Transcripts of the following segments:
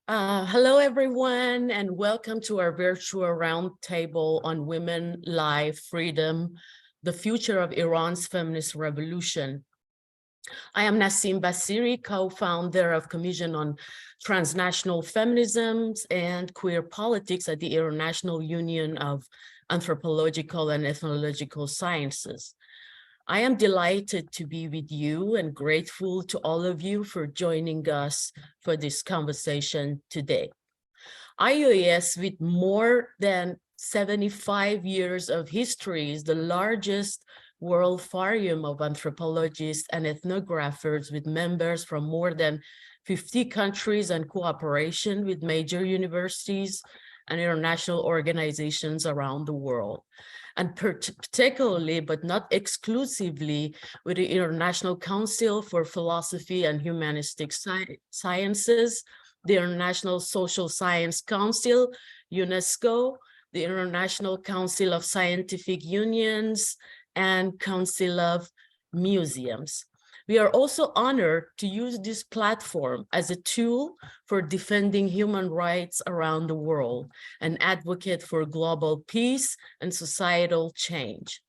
Hello, everyone, and welcome to our virtual roundtable on women, life, freedom, the future of Iran's feminist revolution. I am Nasim Basiri, co-founder of Commission on Transnational Feminisms and Queer Politics at the International Union of Anthropological and Ethnological Sciences. I am delighted to be with you and grateful to all of you for joining us for this conversation today. IUAES, with more than 75 years of history, is the largest world forum of anthropologists and ethnographers with members from more than 50 countries and cooperation with major universities and international organizations around the world. And particularly, but not exclusively, with the International Council for Philosophy and Humanistic Sciences, the International Social Science Council, UNESCO, the International Council of Scientific Unions, and Council of Museums. We are also honored to use this platform as a tool for defending human rights around the world and advocate for global peace and societal change.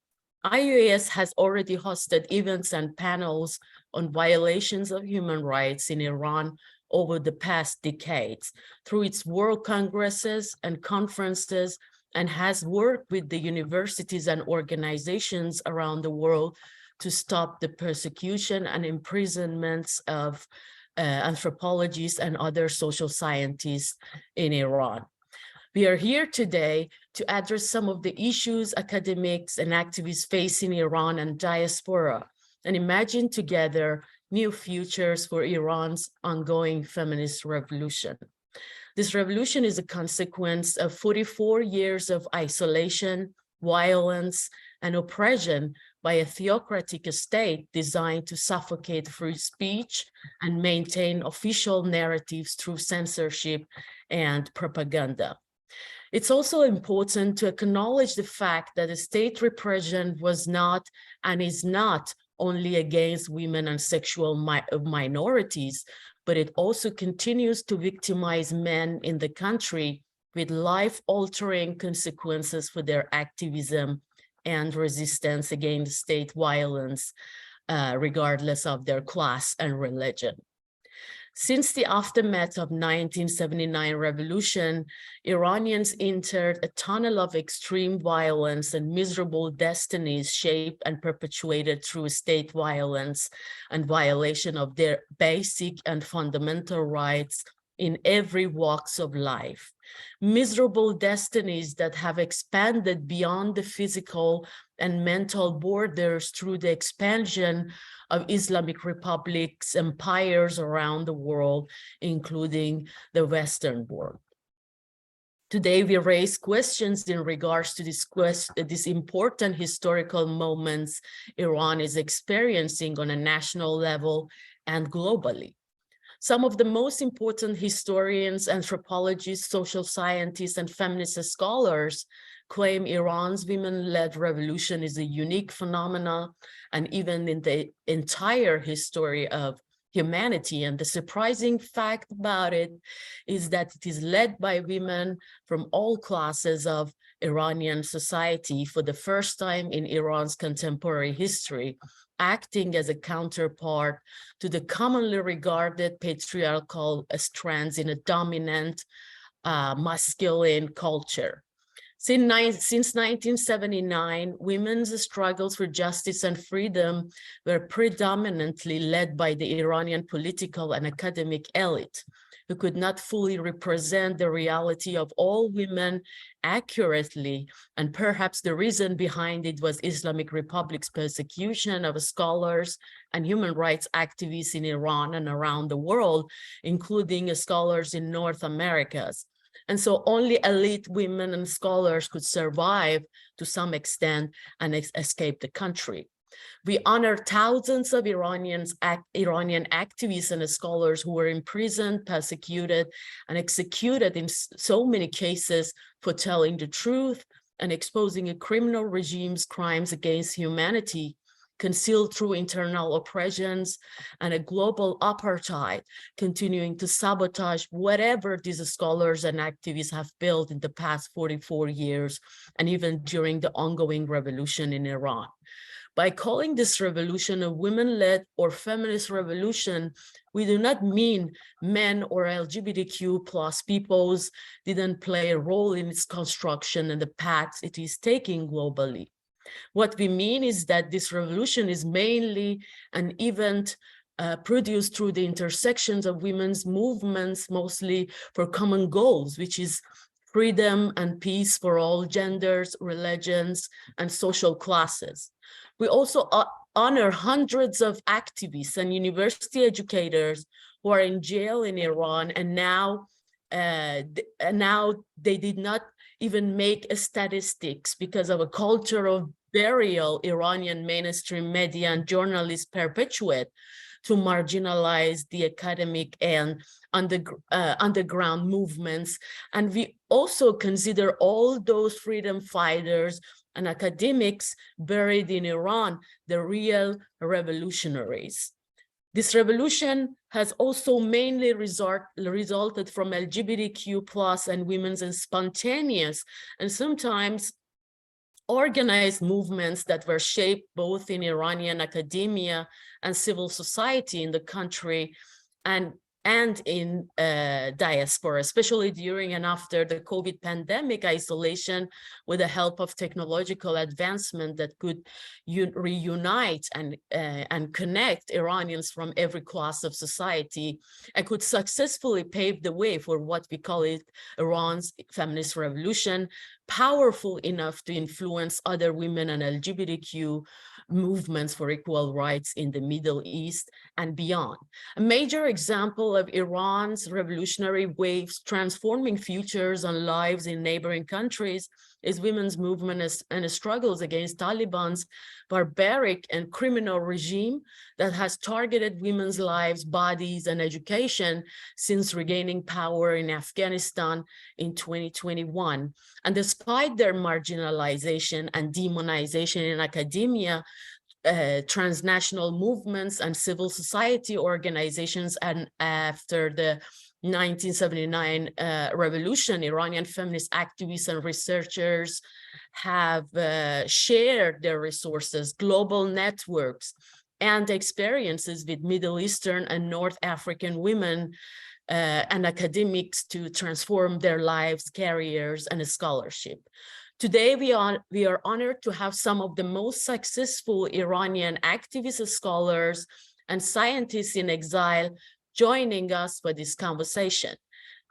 IUAES has already hosted events and panels on violations of human rights in Iran over the past decades through its world congresses and conferences, and has worked with the universities and organizations around the world to stop the persecution and imprisonments of anthropologists and other social scientists in Iran. We are here today to address some of the issues academics and activists face in Iran and diaspora, and imagine together new futures for Iran's ongoing feminist revolution. This revolution is a consequence of 44 years of isolation, violence, and oppression by a theocratic state designed to suffocate free speech and maintain official narratives through censorship and propaganda. It's also important to acknowledge the fact that the state repression was not and is not only against women and sexual minorities, but it also continues to victimize men in the country with life-altering consequences for their activism and resistance against state violence, regardless of their class and religion. Since the aftermath of 1979 revolution, Iranians entered a tunnel of extreme violence and miserable destinies shaped and perpetuated through state violence and violation of their basic and fundamental rights in every walks of life. Miserable destinies that have expanded beyond the physical and mental borders through the expansion of Islamic republics, empires around the world, including the Western world. Today, we raise questions in regards to these important historical moments Iran is experiencing on a national level and globally. Some of the most important historians, anthropologists, social scientists, and feminist scholars claim Iran's women-led revolution is a unique phenomenon, and even in the entire history of humanity. And the surprising fact about it is that it is led by women from all classes of Iranian society for the first time in Iran's contemporary history, acting as a counterpart to the commonly regarded patriarchal strands in a dominant masculine culture. Since 1979, women's struggles for justice and freedom were predominantly led by the Iranian political and academic elite, who could not fully represent the reality of all women accurately. And perhaps the reason behind it was Islamic Republic's persecution of scholars and human rights activists in Iran and around the world, including scholars in North America. And so only elite women and scholars could survive to some extent and escape the country. We honor thousands of Iranian activists and scholars who were imprisoned, persecuted, and executed in so many cases for telling the truth and exposing a criminal regime's crimes against humanity, concealed through internal oppressions, and a global apartheid continuing to sabotage whatever these scholars and activists have built in the past 44 years, and even during the ongoing revolution in Iran. By calling this revolution a women-led or feminist revolution, we do not mean men or LGBTQ plus peoples didn't play a role in its construction and the paths it is taking globally. What we mean is that this revolution is mainly an event produced through the intersections of women's movements, mostly for common goals, which is freedom and peace for all genders, religions, and social classes. We also honor hundreds of activists and university educators who are in jail in Iran, and now they did not even make statistics because of a culture of burial Iranian mainstream media and journalists perpetuate to marginalize the academic and underground movements. And we also consider all those freedom fighters and academics buried in Iran the real revolutionaries. This revolution has also mainly resulted from LGBTQ plus and women's and spontaneous and sometimes organized movements that were shaped both in Iranian academia and civil society in the country and in diaspora, especially during and after the COVID pandemic isolation, with the help of technological advancement that could reunite and connect Iranians from every class of society, and could successfully pave the way for what we call it Iran's feminist revolution, powerful enough to influence other women and LGBTQ movements for equal rights in the Middle East and beyond. A major example of Iran's revolutionary waves transforming futures and lives in neighboring countries is women's movement and struggles against Taliban's barbaric and criminal regime that has targeted women's lives, bodies, and education since regaining power in Afghanistan in 2021. And despite their marginalization and demonization in academia, transnational movements and civil society organizations, and after the 1979 revolution, Iranian feminist activists and researchers have shared their resources, global networks, and experiences with Middle Eastern and North African women and academics to transform their lives, careers, and scholarship. Today, we are honored to have some of the most successful Iranian activists, scholars, and scientists in exile joining us for this conversation.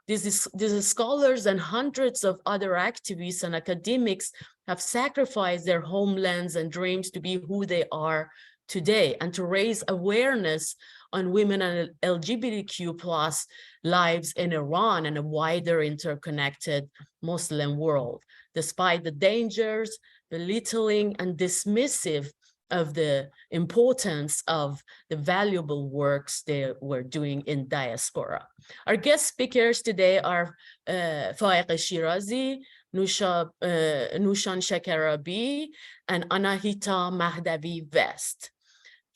These scholars and hundreds of other activists and academics have sacrificed their homelands and dreams to be who they are today and to raise awareness on women and LGBTQ plus lives in Iran and a wider interconnected Muslim world, despite the dangers, belittling, and dismissive of the importance of the valuable works they were doing in diaspora. Our guest speakers today are Faegheh Shirazi, Nooshan Shakarabi, and Anahita Mahdavi West.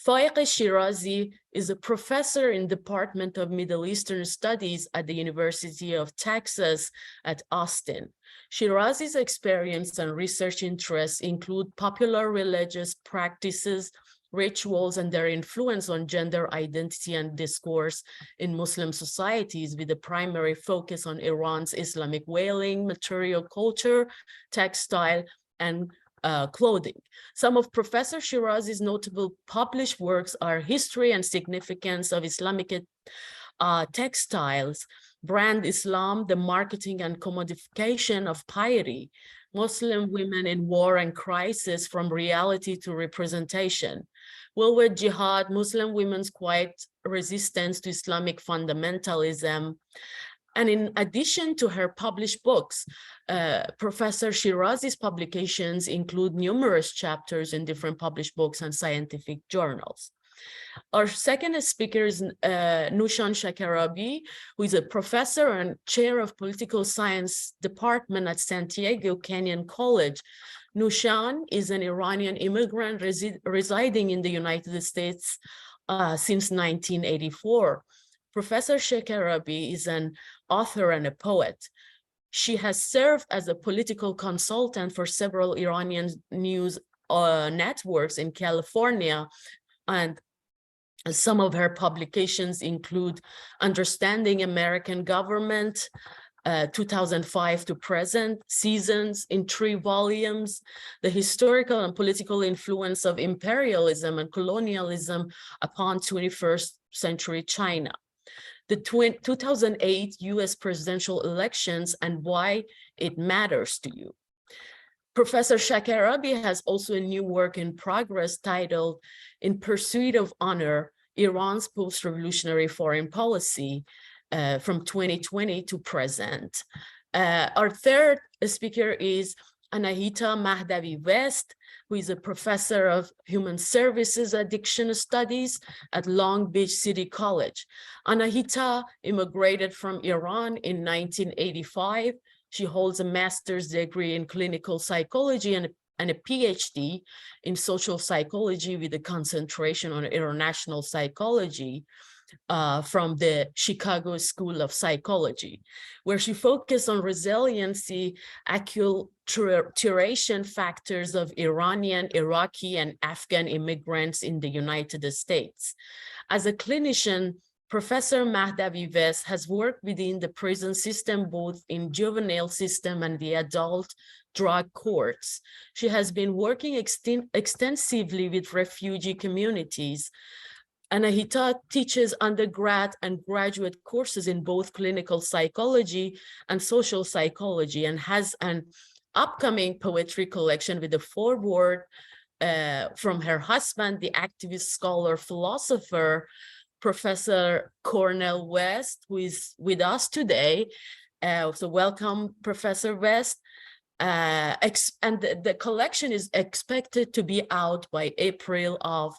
Faegheh Shirazi is a professor in the Department of Middle Eastern Studies at the University of Texas at Austin. Shirazi's experience and research interests include popular religious practices, rituals, and their influence on gender identity and discourse in Muslim societies, with a primary focus on Iran's Islamic wailing, material culture, textile, and clothing. Some of Professor Shirazi's notable published works are History and Significance of Islamic Textiles, Brand Islam, the Marketing and Commodification of Piety, Muslim Women in War and Crisis, From Reality to Representation, Will Jihad, Muslim Women's Quiet Resistance to Islamic Fundamentalism. And in addition to her published books, Professor Shirazi's publications include numerous chapters in different published books and scientific journals. Our second speaker is Nooshan Shakarabi, who is a professor and chair of political science department at San Diego Canyon College. Nooshan is an Iranian immigrant residing in the United States since 1984. Professor Shakarabi is an author and a poet. She has served as a political consultant for several Iranian news networks in California, and some of her publications include Understanding American Government, 2005 to present, Seasons in 3 volumes, The Historical and Political Influence of Imperialism and Colonialism upon 21st Century China, the 2008 US presidential elections and why it matters to you. Professor Shakarabi has also a new work in progress titled In Pursuit of Honor, Iran's Post-Revolutionary Foreign Policy, from 2020 to present. Our third speaker is Anahita Mahdavi West, who is a professor of human services addiction studies at Long Beach City College. Anahita immigrated from Iran in 1985. She holds a master's degree in clinical psychology and a PhD in social psychology with a concentration on international psychology from the Chicago School of Psychology, where she focused on resiliency, acculturation factors of Iranian, Iraqi, and Afghan immigrants in the United States. As a clinician, Professor Mahdavi West has worked within the prison system, both in juvenile system and the adult drug courts. She has been working extensively with refugee communities. Anahita teaches undergrad and graduate courses in both clinical psychology and social psychology, and has an upcoming poetry collection with a foreword from her husband, the activist, scholar, philosopher, Professor Cornel West, who is with us today. So welcome, Professor West. And the collection is expected to be out by April of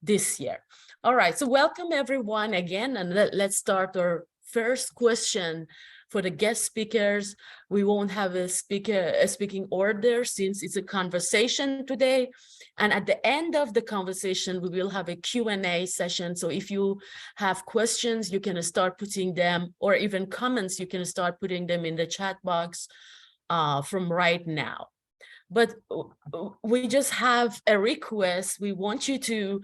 this year. All right, so welcome everyone again, and let's start our first question for the guest speakers. We won't have a speaking order since it's a conversation today. And at the end of the conversation, we will have a Q&A session. So if you have questions, you can start putting them, or even comments, you can start putting them in the chat box from right now. But we just have a request. We want you to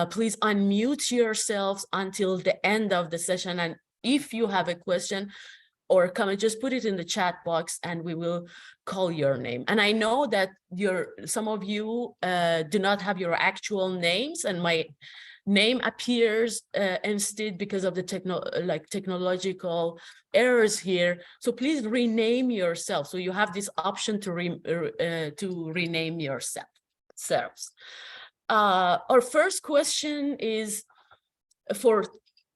please unmute yourselves until the end of the session. And if you have a question or comment, just put it in the chat box and we will call your name. And I know that some of you do not have your actual names, and my name appears instead because of the technological errors here. So please rename yourself. So you have this option to rename yourselves. Our first question is for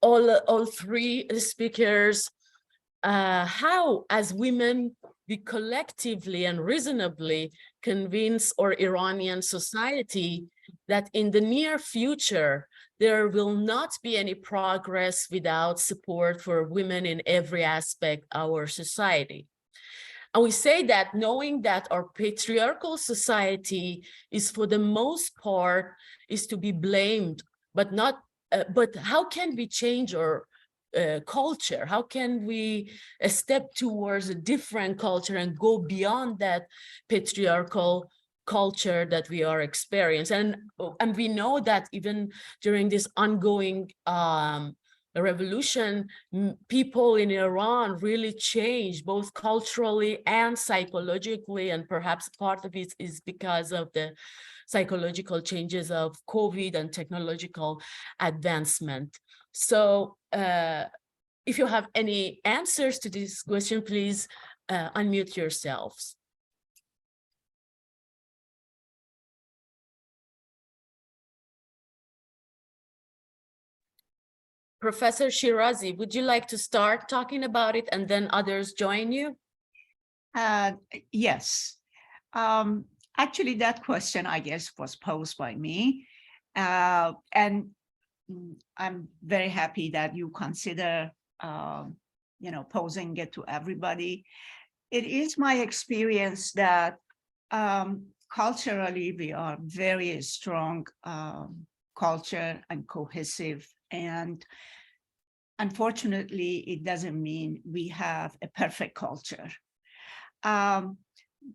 all three speakers. How, as women, we collectively and reasonably convince our Iranian society that in the near future, there will not be any progress without support for women in every aspect of our society? And we say that knowing that our patriarchal society is, for the most part, is to be blamed, but not. But how can we change our culture? How can we step towards a different culture and go beyond that patriarchal culture that we are experiencing? And we know that even during this ongoing revolution, people in Iran really changed both culturally and psychologically, and perhaps part of it is because of the psychological changes of COVID and technological advancement. So if you have any answers to this question, please unmute yourselves. Professor Shirazi, would you like to start talking about it and then others join you? Yes. Actually, that question, I guess, was posed by me. And I'm very happy that you consider, posing it to everybody. It is my experience that culturally we are very strong culture and cohesive, and unfortunately, it doesn't mean we have a perfect culture.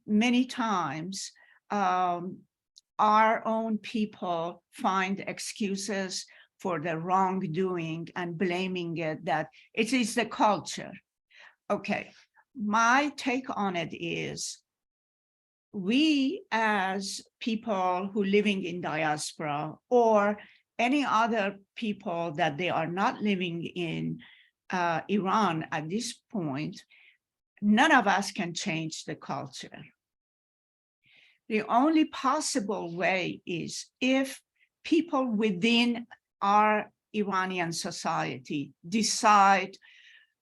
Many times, our own people find excuses for the wrongdoing and blaming it that it is the culture. Okay, my take on it is we as people who living in diaspora or any other people that they are not living in Iran at this point, none of us can change the culture. The only possible way is if people within our Iranian society decide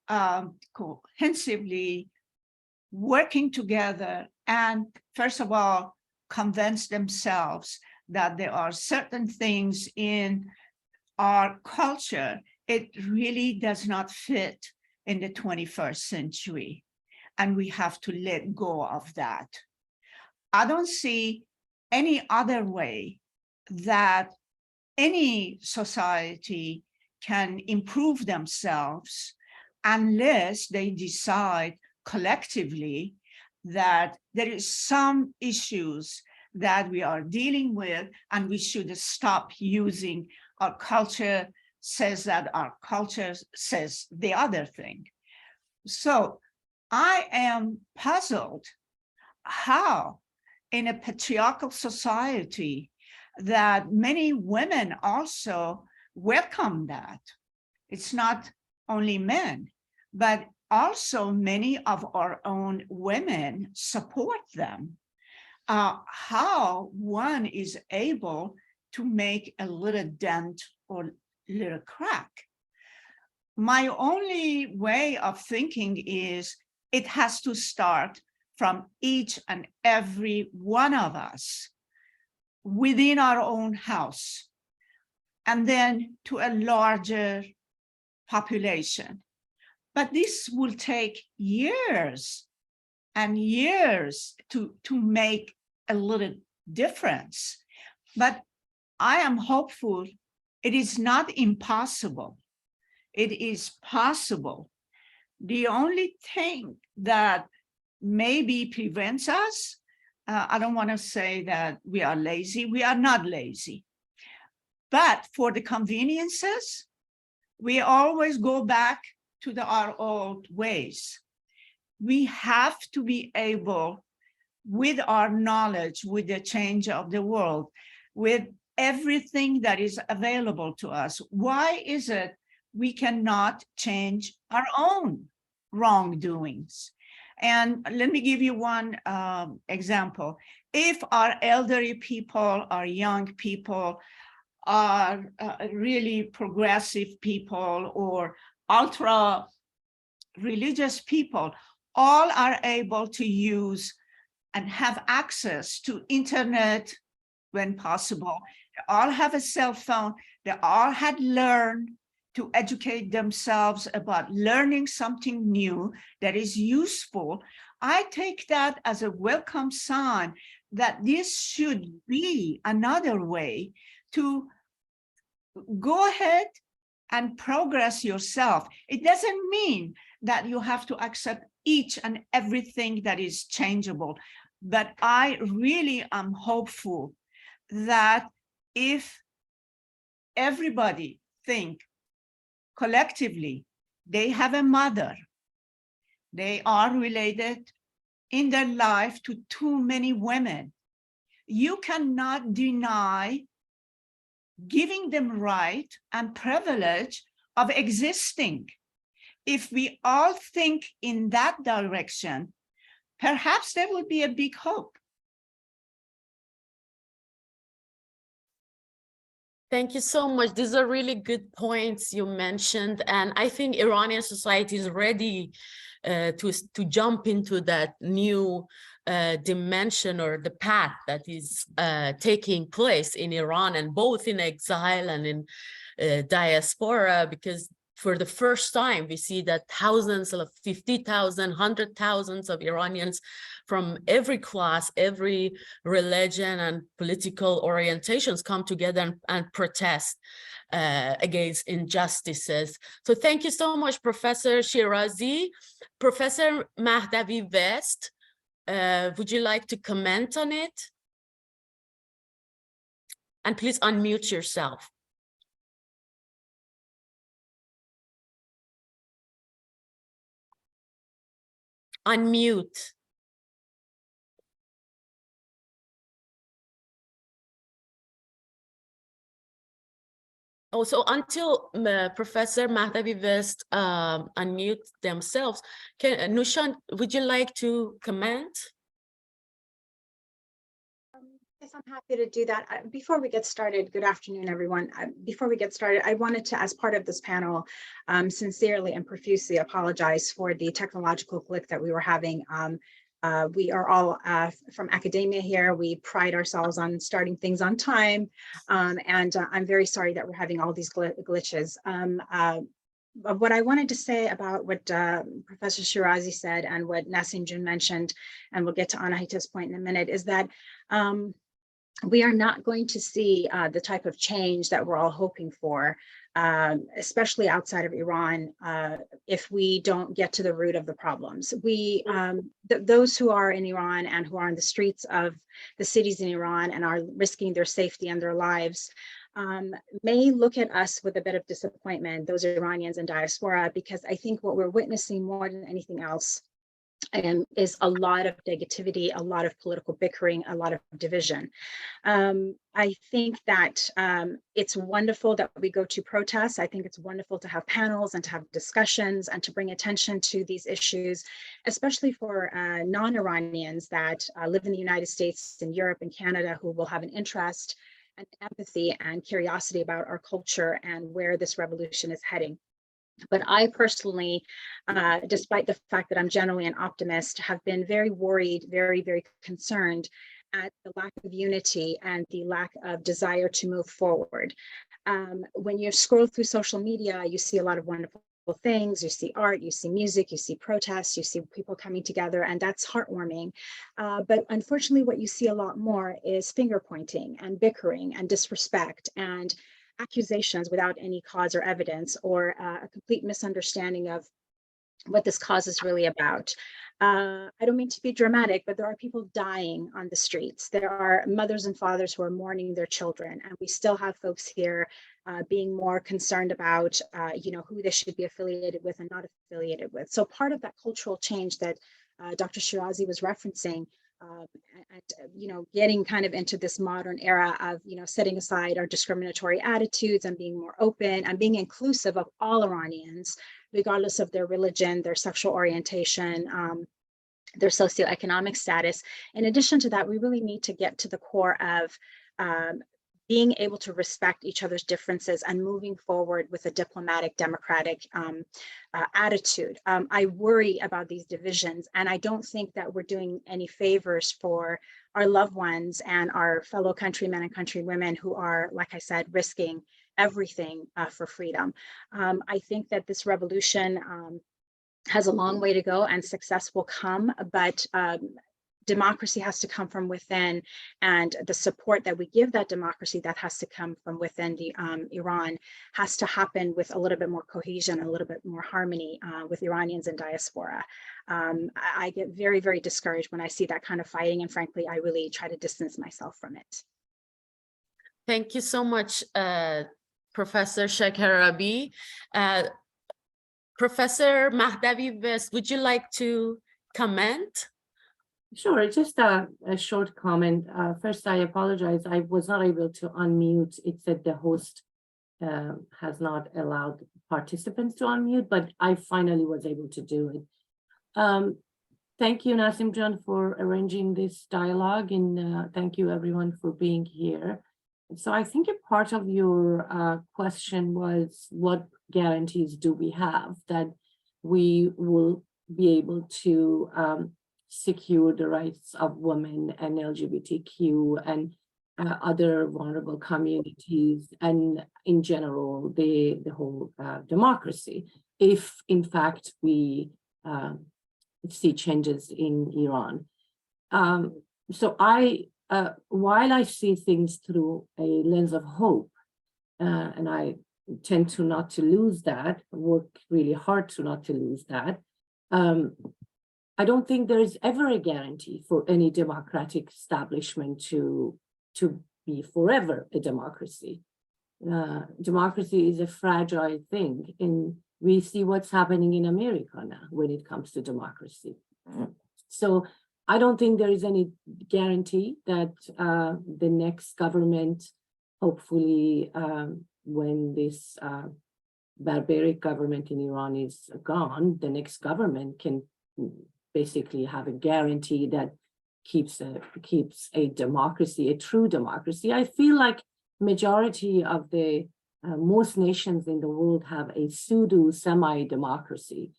comprehensively working together and, first of all, convince themselves that there are certain things in our culture, it really does not fit in the 21st century. And we have to let go of that. I don't see any other way that any society can improve themselves unless they decide collectively that there is some issues that we are dealing with and we should stop using our culture says that, our culture says the other thing. So I am puzzled how in a patriarchal society that many women also welcome that. It's not only men, but also many of our own women support them. How one is able to make a little dent or little crack. My only way of thinking is it has to start from each and every one of us within our own house, and then to a larger population. But this will take years and years to make a little difference. But I am hopeful it is not impossible. It is possible. The only thing that maybe prevents us, I don't want to say that we are lazy. We are not lazy. But for the conveniences, we always go back to our old ways. We have to be able, with our knowledge, with the change of the world, with everything that is available to us, why is it we cannot change our own wrongdoings? And let me give you one example. If our elderly people, our young people, are really progressive people or ultra religious people, all are able to use and have access to internet when possible. They all have a cell phone. They all had learned to educate themselves about learning something new that is useful. I take that as a welcome sign that this should be another way to go ahead and progress yourself. It doesn't mean that you have to accept each and everything that is changeable, but I really am hopeful that if everybody think collectively, they have a mother, they are related in their life to too many women, you cannot deny giving them right and privilege of existing. If we all think in that direction, perhaps there would be a big hope. Thank you so much. These are really good points you mentioned. And I think Iranian society is ready to jump into that new dimension or the path that is taking place in Iran, and both in exile and in diaspora, because for the first time, we see that thousands of 50,000, 100,000 of Iranians from every class, every religion and political orientations come together and protest against injustices. So thank you so much, Professor Shirazi. Professor Mahdavi West, would you like to comment on it? And please unmute yourself. Unmute. Also, until Professor Mahdavi West unmute themselves, Nooshan, would you like to comment? Yes, I'm happy to do that. Before we get started, good afternoon, everyone. Before we get started, I wanted to, as part of this panel, sincerely and profusely apologize for the technological glitch that we were having. We are all from academia here. We pride ourselves on starting things on time. And I'm very sorry that we're having all these glitches. What I wanted to say about what Professor Shirazi said and what Nasim mentioned, and we'll get to Anahita's point in a minute, is that we are not going to see the type of change that we're all hoping for, especially outside of Iran, if we don't get to the root of the problems. Those who are in Iran and who are on the streets of the cities in Iran and are risking their safety and their lives may look at us with a bit of disappointment, those Iranians in diaspora, because I think what we're witnessing more than anything else is a lot of negativity, a lot of political bickering, a lot of division. I think that it's wonderful that we go to protests. I think it's wonderful to have panels and to have discussions and to bring attention to these issues, especially for non-Iranians that live in the United States and Europe and Canada, who will have an interest and empathy and curiosity about our culture and where this revolution is heading. But I personally, despite the fact that I'm generally an optimist, have been very worried, very, very concerned at the lack of unity and the lack of desire to move forward. When you scroll through social media, you see a lot of wonderful things. You see art, you see music, you see protests, you see people coming together, and that's heartwarming. But unfortunately, what you see a lot more is finger pointing and bickering and disrespect and accusations without any cause or evidence, or a complete misunderstanding of what this cause is really about. I don't mean to be dramatic, but there are people dying on the streets. There are mothers and fathers who are mourning their children, and we still have folks here being more concerned about, who they should be affiliated with and not affiliated with. So part of that cultural change that Dr. Shirazi was referencing, and getting kind of into this modern era of setting aside our discriminatory attitudes and being more open and being inclusive of all Iranians, regardless of their religion, their sexual orientation, their socioeconomic status. In addition to that, we really need to get to the core of being able to respect each other's differences and moving forward with a diplomatic, democratic attitude. I worry about these divisions, and I don't think that we're doing any favors for our loved ones and our fellow countrymen and countrywomen who are, like I said, risking everything for freedom. I think that this revolution has a long way to go and success will come, but democracy has to come from within, and the support that we give that democracy that has to come from within the Iran has to happen with a little bit more cohesion, a little bit more harmony with Iranians in diaspora. I get very, very discouraged when I see that kind of fighting, and frankly, I really try to distance myself from it. Thank you so much, Professor Shakarabi. Professor Mahdavi West, would you like to comment? Sure, just a short comment. First, I apologize. I was not able to unmute. It said the host has not allowed participants to unmute, but I finally was able to do it. Thank you, Nasim John, for arranging this dialogue, and thank you everyone for being here. So I think a part of your question was, what guarantees do we have that we will be able to secure the rights of women and LGBTQ other vulnerable communities, and in general, the whole democracy, if in fact we see changes in Iran. So while I see things through a lens of hope, and I tend to not to lose that, work really hard to not to lose that, I don't think there is ever a guarantee for any democratic establishment to be forever a democracy. Democracy is a fragile thing, and we see what's happening in America now when it comes to democracy. So I don't think there is any guarantee that the next government, hopefully when this barbaric government in Iran is gone, the next government can basically have a guarantee that keeps a democracy, a true democracy. I feel like majority of the most nations in the world have a pseudo semi-democracy,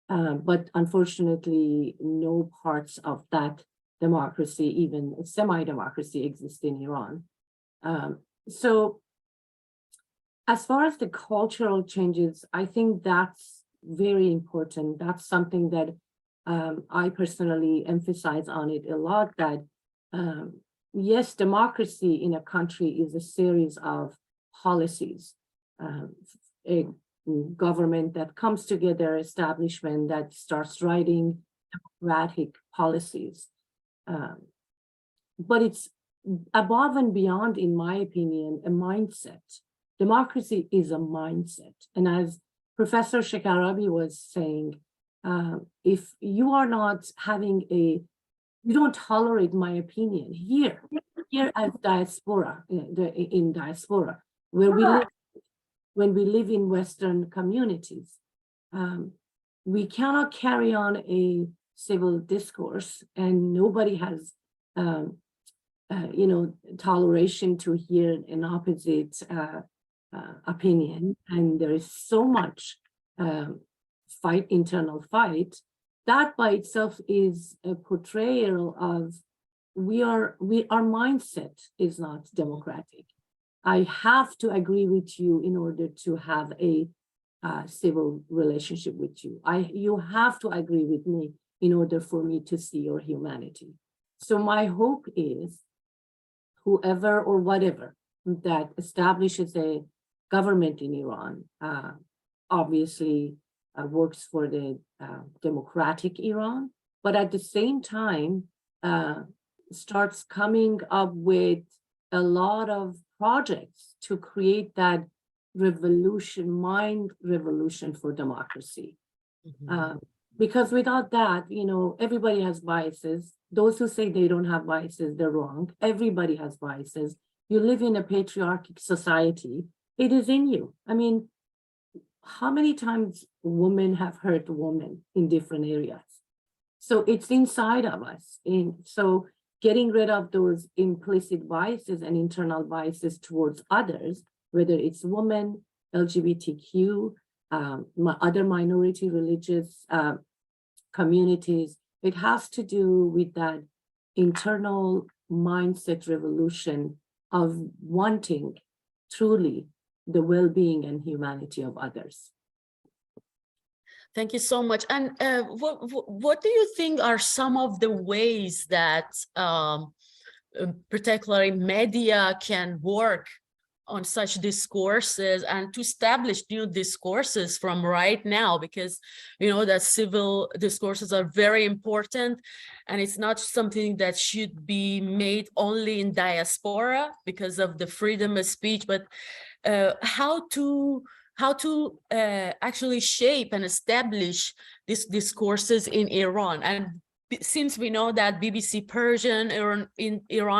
but unfortunately, no parts of that democracy, even a semi-democracy, exist in Iran. So as far as the cultural changes, I think that's very important. That's something that I personally emphasize on it a lot, that yes, democracy in a country is a series of policies, a government that comes together, establishment that starts writing democratic policies. But it's above and beyond, in my opinion, a mindset. Democracy is a mindset. And as Professor Shakarabi was saying, if you are not having you don't tolerate my opinion here as diaspora, in diaspora, where we live, when we live in Western communities, we cannot carry on a civil discourse, and nobody has, toleration to hear an opposite opinion, and there is so much internal fight. That by itself is a portrayal of our mindset is not democratic. I have to agree with you in order to have a civil relationship with you. You have to agree with me in order for me to see your humanity. So my hope is whoever or whatever that establishes a government in Iran obviously works for the democratic Iran, but at the same time starts coming up with a lot of projects to create that mind revolution for democracy. Mhm. Because without that, everybody has biases. Those who say they don't have biases, they're wrong. Everybody has biases. You live in a patriarchal society. It is in you. I mean, how many times women have hurt women in different areas? So it's inside of us. So getting rid of those implicit biases and internal biases towards others, whether it's women, LGBTQ, other minority religious communities, it has to do with that internal mindset revolution of wanting truly the well-being and humanity of others. Thank you so much. And what do you think are some of the ways that particularly media can work on such discourses and to establish new discourses from right now? Because that civil discourses are very important, and it's not something that should be made only in diaspora because of the freedom of speech, but how to actually shape and establish these discourses in Iran. And since we know that BBC Persian, Iran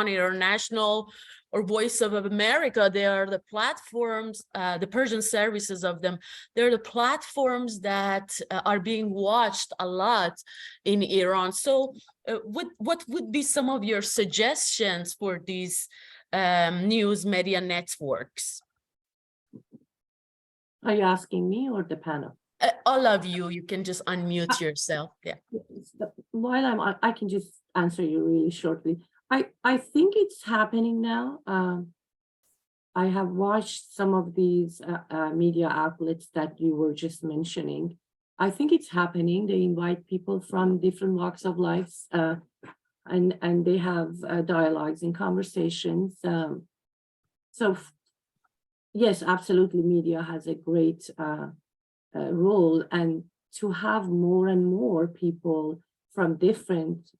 International, or Voice of America, they are the platforms, the Persian services of them, they're the platforms that are being watched a lot in Iran. So what would be some of your suggestions for these news media networks? Are you asking me or the panel? All of you, you can just unmute yourself. Yeah. While I can just answer you really shortly. I think it's happening now. I have watched some of these media outlets that you were just mentioning. I think it's happening. They invite people from different walks of life, and they have dialogues and conversations. So yes, absolutely, media has a great role, and to have more and more people from different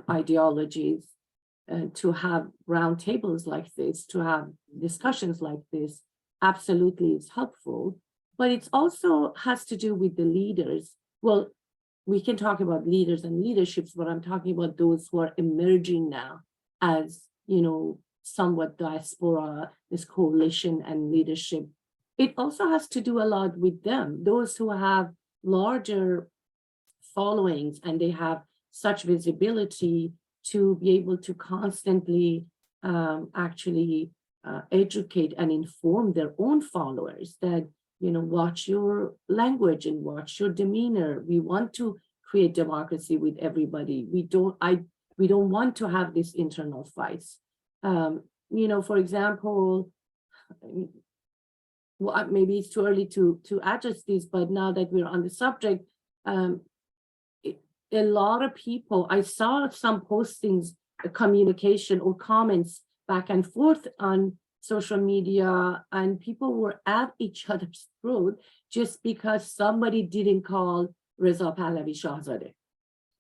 ideologies, to have roundtables like this, to have discussions like this, absolutely is helpful. But it also has to do with the leaders. Well, we can talk about leaders and leaderships, but I'm talking about those who are emerging now as, you know, somewhat diaspora, this coalition and leadership. It also has to do a lot with them, those who have larger followings and they have such visibility to be able to constantly actually educate and inform their own followers that, you know, watch your language and watch your demeanor. We want to create democracy with everybody. We don't want to have these internal fights. You know, for example, well, maybe it's too early to address this, but now that we're on the subject, a lot of people, I saw some postings, communication or comments back and forth on social media, and people were at each other's throat just because somebody didn't call Reza Pahlavi Shahzadeh.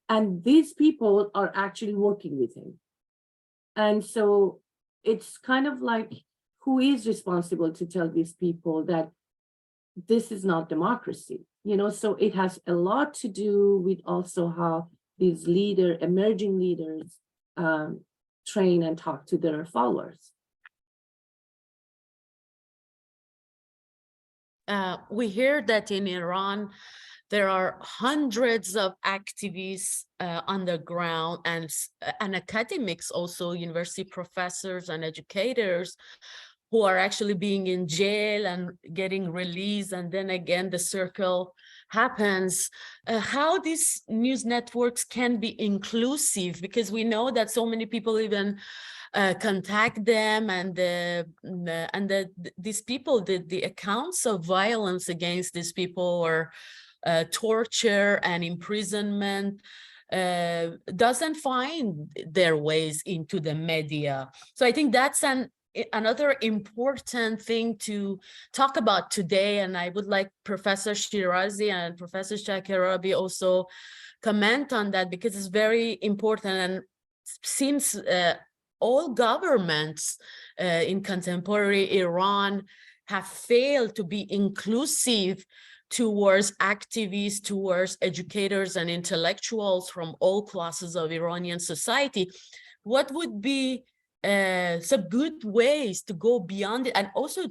And these people are actually working with him. And so it's kind of like, who is responsible to tell these people that this is not democracy? You know, so it has a lot to do with also how these emerging leaders train and talk to their followers. We hear that in Iran, there are hundreds of activists on the ground and academics, also university professors and educators, who are actually being in jail and getting released, and then again the circle happens. How these news networks can be inclusive, because we know that so many people even contact them, and these people, the accounts of violence against these people, or torture and imprisonment, doesn't find their ways into the media. So I think that's another important thing to talk about today, and I would like Professor Shirazi and Professor Shakarabi also comment on that, because it's very important, and seems all governments in contemporary Iran have failed to be inclusive towards activists, towards educators and intellectuals from all classes of Iranian society. What would be some good ways to go beyond it, and also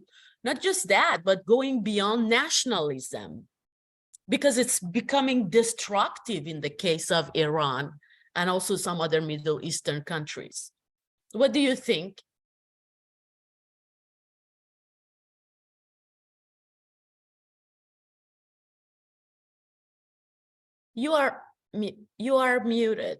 not just that, but going beyond nationalism, because it's becoming destructive in the case of Iran and also some other Middle Eastern countries. What do you think? You are muted.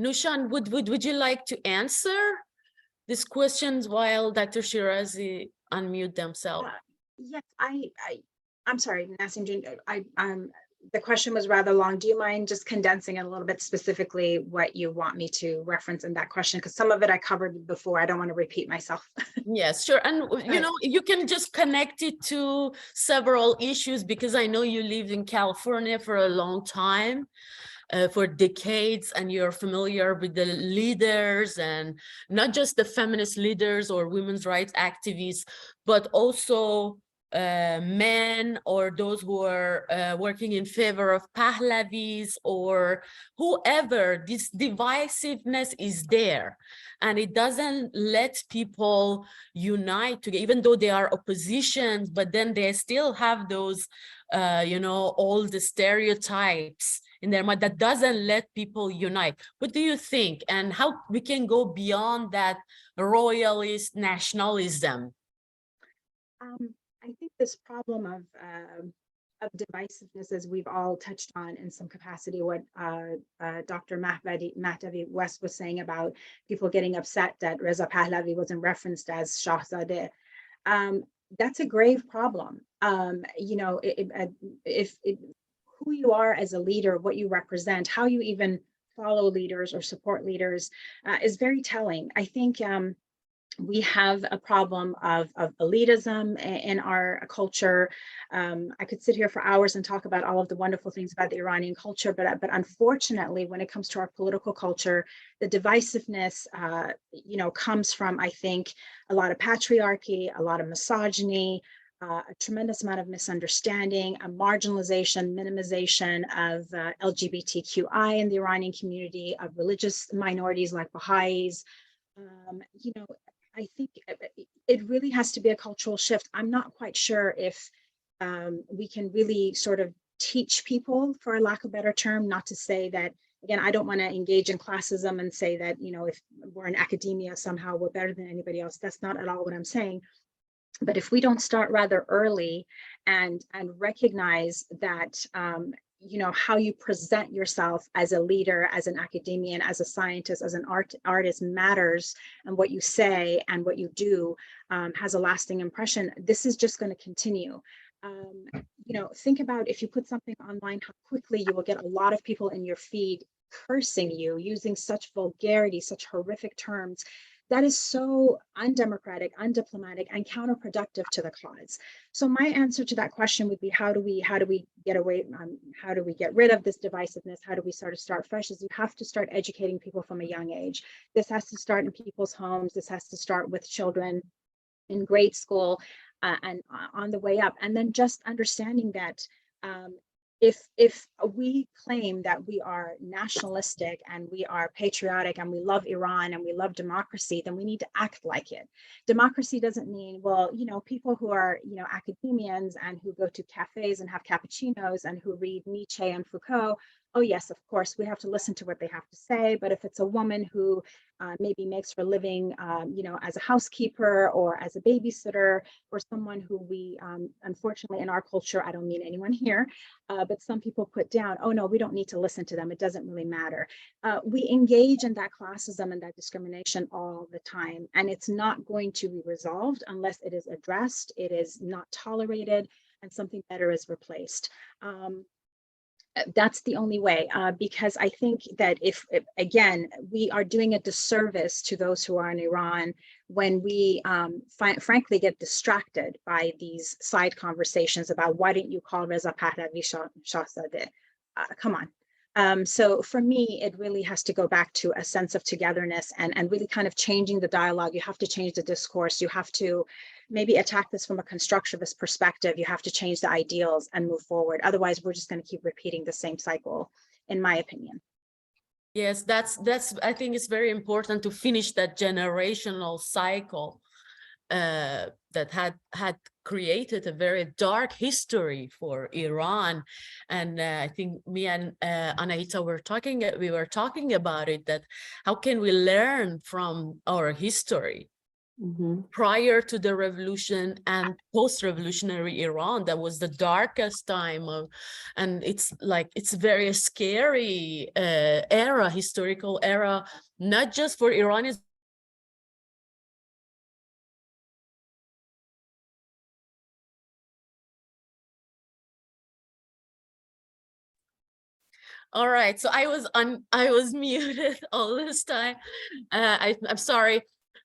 Nooshan, would you like to answer these questions while Dr. Shirazi unmute themselves? Yes, I'm sorry, Nasim, the question was rather long. Do you mind just condensing it a little bit, specifically what you want me to reference in that question? Because some of it I covered before. I don't want to repeat myself. Yes, sure. And, you know, you can just connect it to several issues, because I know you lived in California for a long time, for decades, and you're familiar with the leaders, and not just the feminist leaders or women's rights activists, but also men or those who are working in favor of Pahlavis or whoever. This divisiveness is there, and it doesn't let people unite together, even though they are oppositions, but then they still have those, you know, all the stereotypes in their mind that doesn't let people unite. What do you think, and how we can go beyond that royalist nationalism? I think this problem of divisiveness, as we've all touched on in some capacity, what Dr. Mahdavi West was saying about people getting upset that Reza Pahlavi wasn't referenced as Shahzadeh. That's a grave problem. You know, if who you are as a leader, what you represent, how you even follow leaders or support leaders is very telling. I think we have a problem of elitism in our culture. I could sit here for hours and talk about all of the wonderful things about the Iranian culture, but unfortunately, when it comes to our political culture, the divisiveness, you know, comes from, I think, a lot of patriarchy, a lot of misogyny, a tremendous amount of misunderstanding, a marginalization, minimization of LGBTQI in the Iranian community, of religious minorities like Baha'is. You know, I think it really has to be a cultural shift. I'm not quite sure if we can really sort of teach people, for a lack of a better term, not to say that, again, I don't want to engage in classism and say that, you know, if we're in academia, somehow we're better than anybody else. That's not at all what I'm saying. But if we don't start rather early and recognize that, you know, how you present yourself as a leader, as an academician, as a scientist, as an artist matters, and what you say and what you do has a lasting impression, this is just going to continue. You know, think about if you put something online, how quickly you will get a lot of people in your feed cursing you, using such vulgarity, such horrific terms. That is so undemocratic, undiplomatic, and counterproductive to the cause. So my answer to that question would be, how do we get away, how do we get rid of this divisiveness? How do we sort of start fresh? Is you have to start educating people from a young age. This has to start in people's homes. This has to start with children in grade school and on the way up. And then just understanding that if we claim that we are nationalistic and we are patriotic and we love Iran and we love democracy, then we need to act like it. Democracy doesn't mean, well, you know, people who are, you know, academians and who go to cafes and have cappuccinos and who read Nietzsche and Foucault, oh yes, of course, we have to listen to what they have to say. But if it's a woman who maybe makes her living, you know, as a housekeeper or as a babysitter, or someone who we, unfortunately, in our culture, I don't mean anyone here, but some people put down, oh no, we don't need to listen to them. It doesn't really matter. We engage in that classism and that discrimination all the time, and it's not going to be resolved unless it is addressed, it is not tolerated, and something better is replaced. That's the only way, because I think that if, again, we are doing a disservice to those who are in Iran when we frankly get distracted by these side conversations about why didn't you call Reza Pahlavi Shahzadeh? Come on. So for me, it really has to go back to a sense of togetherness and really kind of changing the dialogue. You have to change the discourse. You have to maybe attack this from a constructivist perspective. You have to change the ideals and move forward. Otherwise, we're just going to keep repeating the same cycle, in my opinion. Yes, that's I think it's very important to finish that generational cycle that had created a very dark history for Iran. And I think me and Anahita we were talking about it, that how can we learn from our history? Mm-hmm. Prior to the revolution and post-revolutionary Iran, that was the darkest time of, and it's like, it's very scary historical era, not just for Iranians. All right, so I was muted all this time. I'm sorry.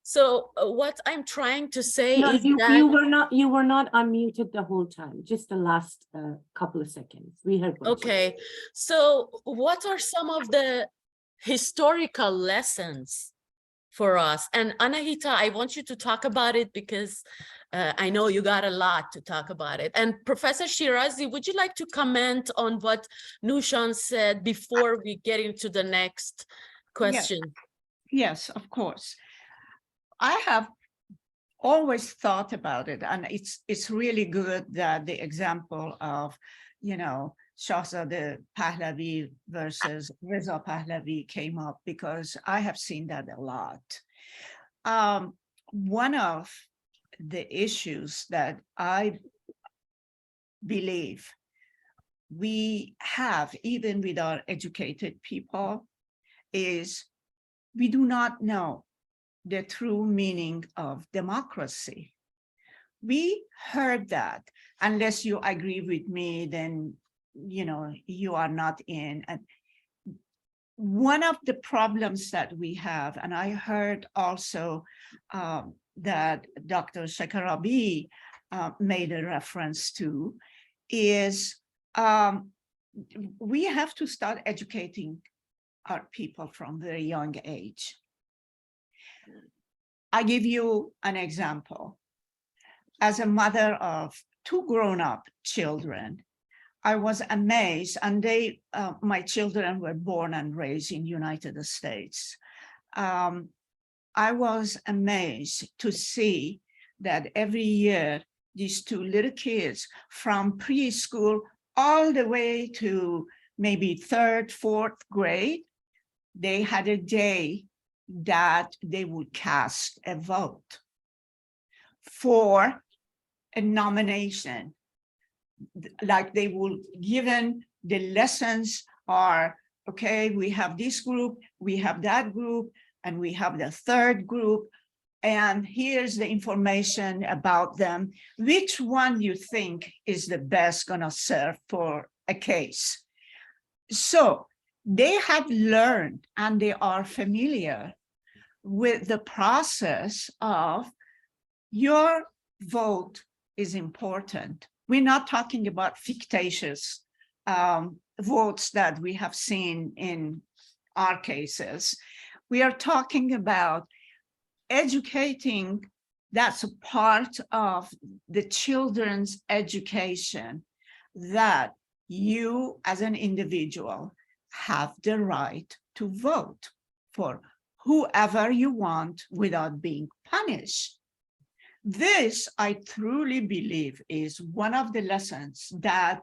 So what I'm trying to say is that you were not unmuted the whole time, just the last couple of seconds. We heard what okay. So what are some of the historical lessons for us? And Anahita, I want you to talk about it because I know you got a lot to talk about it. And Professor Shirazi, would you like to comment on what Nooshan said before we get into the next question? Yes, of course. I have always thought about it, and it's really good that the example of, you know, Shahzadeh Pahlavi versus Reza Pahlavi came up, because I have seen that a lot. One of the issues that I believe we have, even with our educated people, is we do not know the true meaning of democracy. We heard that. Unless you agree with me, then you are not in. And one of the problems that we have, and I heard also that Dr. Shakarabi made a reference to, is we have to start educating our people from very young age. I give you an example. As a mother of 2 grown-up children, I was amazed, and my children were born and raised in the United States. I was amazed to see that every year, these 2 little kids from preschool all the way to maybe 3rd, 4th grade, they had a day that they would cast a vote for a nomination. Like they will given the lessons are, okay, we have this group, we have that group, and we have the 3rd group, and here's the information about them. Which one you think is the best gonna serve for a case? So they have learned and they are familiar with the process of your vote is important. We're not talking about fictitious votes that we have seen in our cases. We are talking about educating. That's a part of the children's education, that you as an individual have the right to vote for whoever you want without being punished. This, I truly believe, is one of the lessons that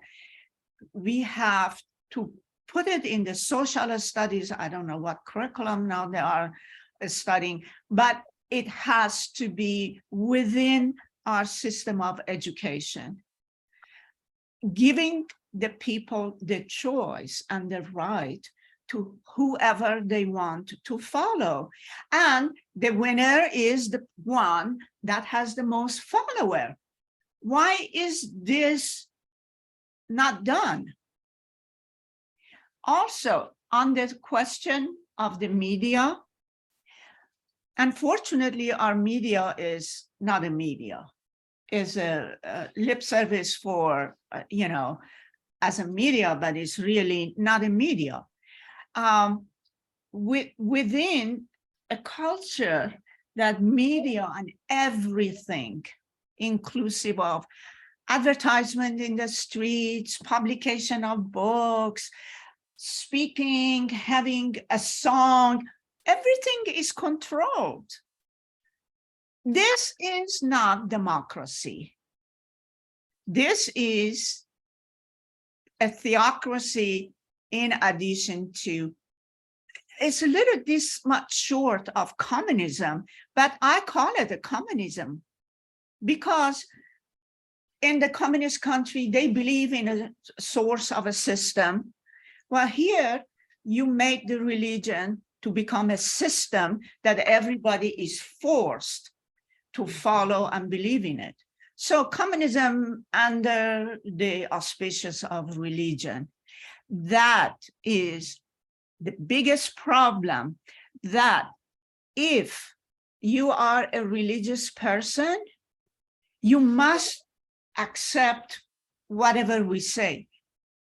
we have to put it in the social studies. I don't know what curriculum now they are studying, but it has to be within our system of education, giving the people the choice and the right to whoever they want to follow. And the winner is the one that has the most follower. Why is this not done? Also, on the question of the media, unfortunately, our media is not a media, is a lip service for, as a media, but it's really not a media. Within a culture that media and everything, inclusive of advertisement in the streets, publication of books, speaking, having a song, everything is controlled. This is not democracy. This is a theocracy in addition to, it's a little this much short of communism, but I call it a communism because in the communist country, they believe in a source of a system. Well, here you make the religion to become a system that everybody is forced to follow and believe in it. So communism under the auspices of religion, that is the biggest problem, that if you are a religious person, you must accept whatever we say.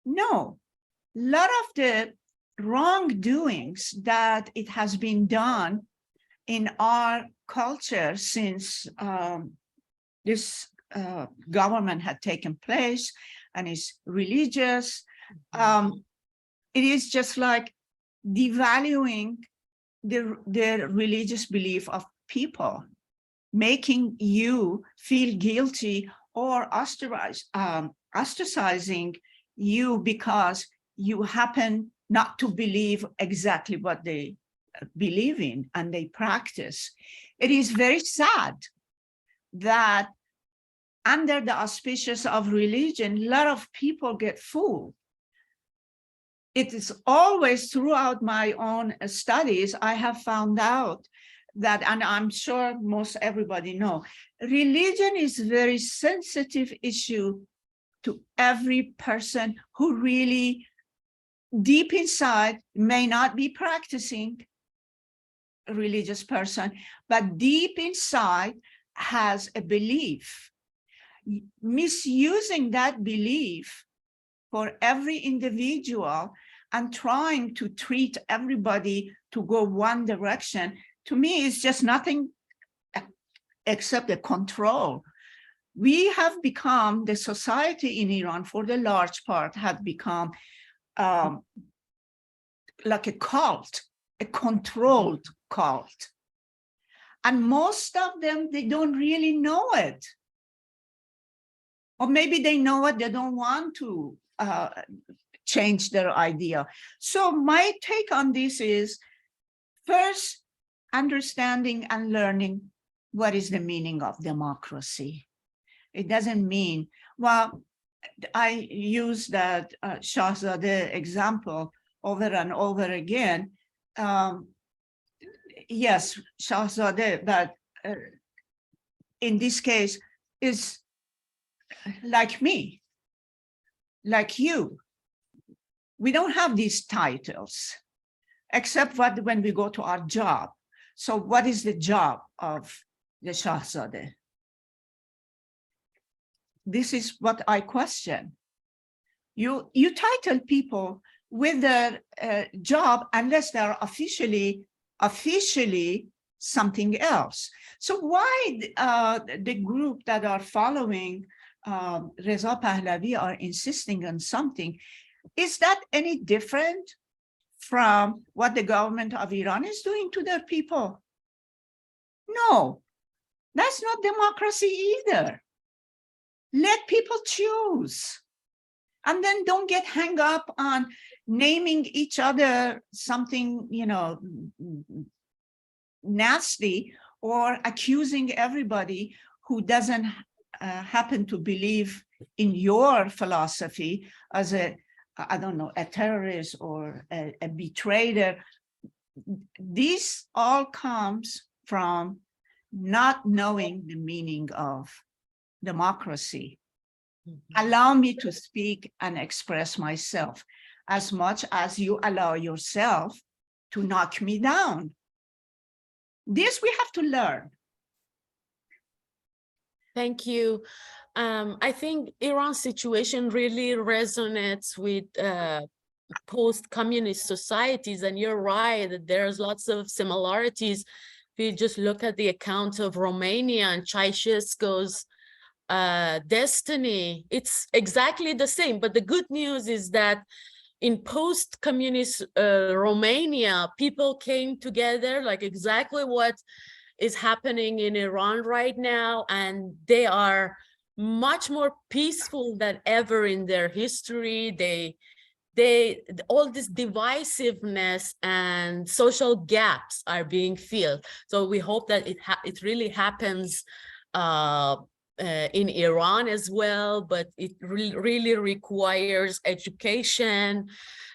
No, a lot of the wrongdoings that it has been done in our culture since this government had taken place and is religious, it is just like devaluing the religious belief of people, making you feel guilty or ostracizing you because you happen not to believe exactly what they believe in and they practice. It is very sad that under the auspices of religion, a lot of people get fooled. It is always throughout my own studies, I have found out that, and I'm sure most everybody know, religion is a very sensitive issue to every person who really deep inside may not be practicing a religious person, but deep inside has a belief. Misusing that belief for every individual and trying to treat everybody to go one direction, to me, is just nothing except a control. We have become, the society in Iran, for the large part, have become like a cult, a controlled cult. And most of them, they don't really know it. Or maybe they know it, they don't want to change their idea. So my take on this is, first, understanding and learning what is the meaning of democracy. It doesn't mean, well, I use that Shahzadeh example over and over again. Yes, Shahzadeh, but in this case is like me, like you. We don't have these titles, except when we go to our job. So what is the job of the Shahzadeh? This is what I question. You title people with their job unless they're officially something else. So why the group that are following Reza Pahlavi are insisting on something? Is that any different from what the government of Iran is doing to their people? No, that's not democracy either. Let people choose. And then don't get hung up on naming each other something, nasty, or accusing everybody who doesn't happen to believe in your philosophy as a terrorist or a betrayer. This all comes from not knowing the meaning of democracy. Allow me to speak and express myself as much as you allow yourself to knock me down. This we have to learn. Thank you. I think Iran's situation really resonates with post-communist societies, and you're right that there's lots of similarities. If you just look at the account of Romania and Ceausescu's destiny, it's exactly the same. But the good news is that in post-communist Romania, people came together, like exactly what is happening in Iran right now, and they are much more peaceful than ever in their history. All this divisiveness and social gaps are being filled. So we hope that it really happens in Iran as well, but it really requires education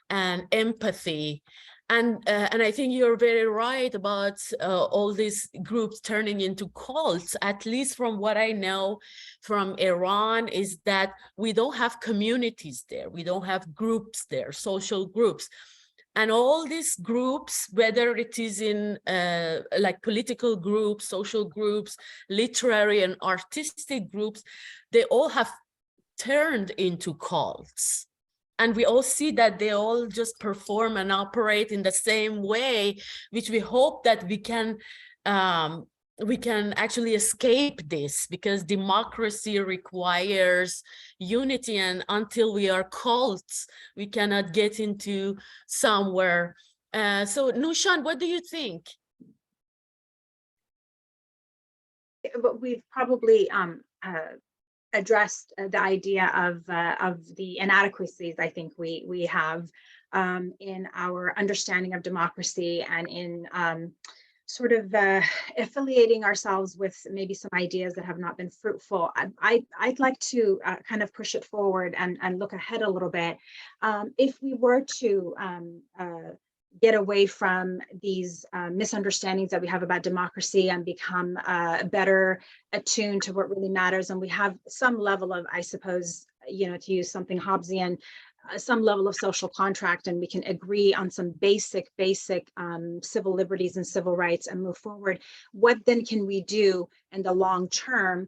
and empathy. And I think you're very right about all these groups turning into cults. At least from what I know from Iran is that we don't have communities there. We don't have groups there, social groups. And all these groups, whether it is in like political groups, social groups, literary and artistic groups, they all have turned into cults. And we all see that they all just perform and operate in the same way, which we hope that we can actually escape this, because democracy requires unity, and until we are cults, we cannot get into somewhere. So Nooshan, what do you think? But we've probably addressed the idea of the inadequacies I think we have in our understanding of democracy and in sort of affiliating ourselves with maybe some ideas that have not been fruitful. I'd like to kind of push it forward and look ahead a little bit. If we were to get away from these misunderstandings that we have about democracy and become better attuned to what really matters, and we have some level of, I suppose, to use something Hobbesian, some level of social contract, and we can agree on some basic civil liberties and civil rights and move forward. What then can we do in the long term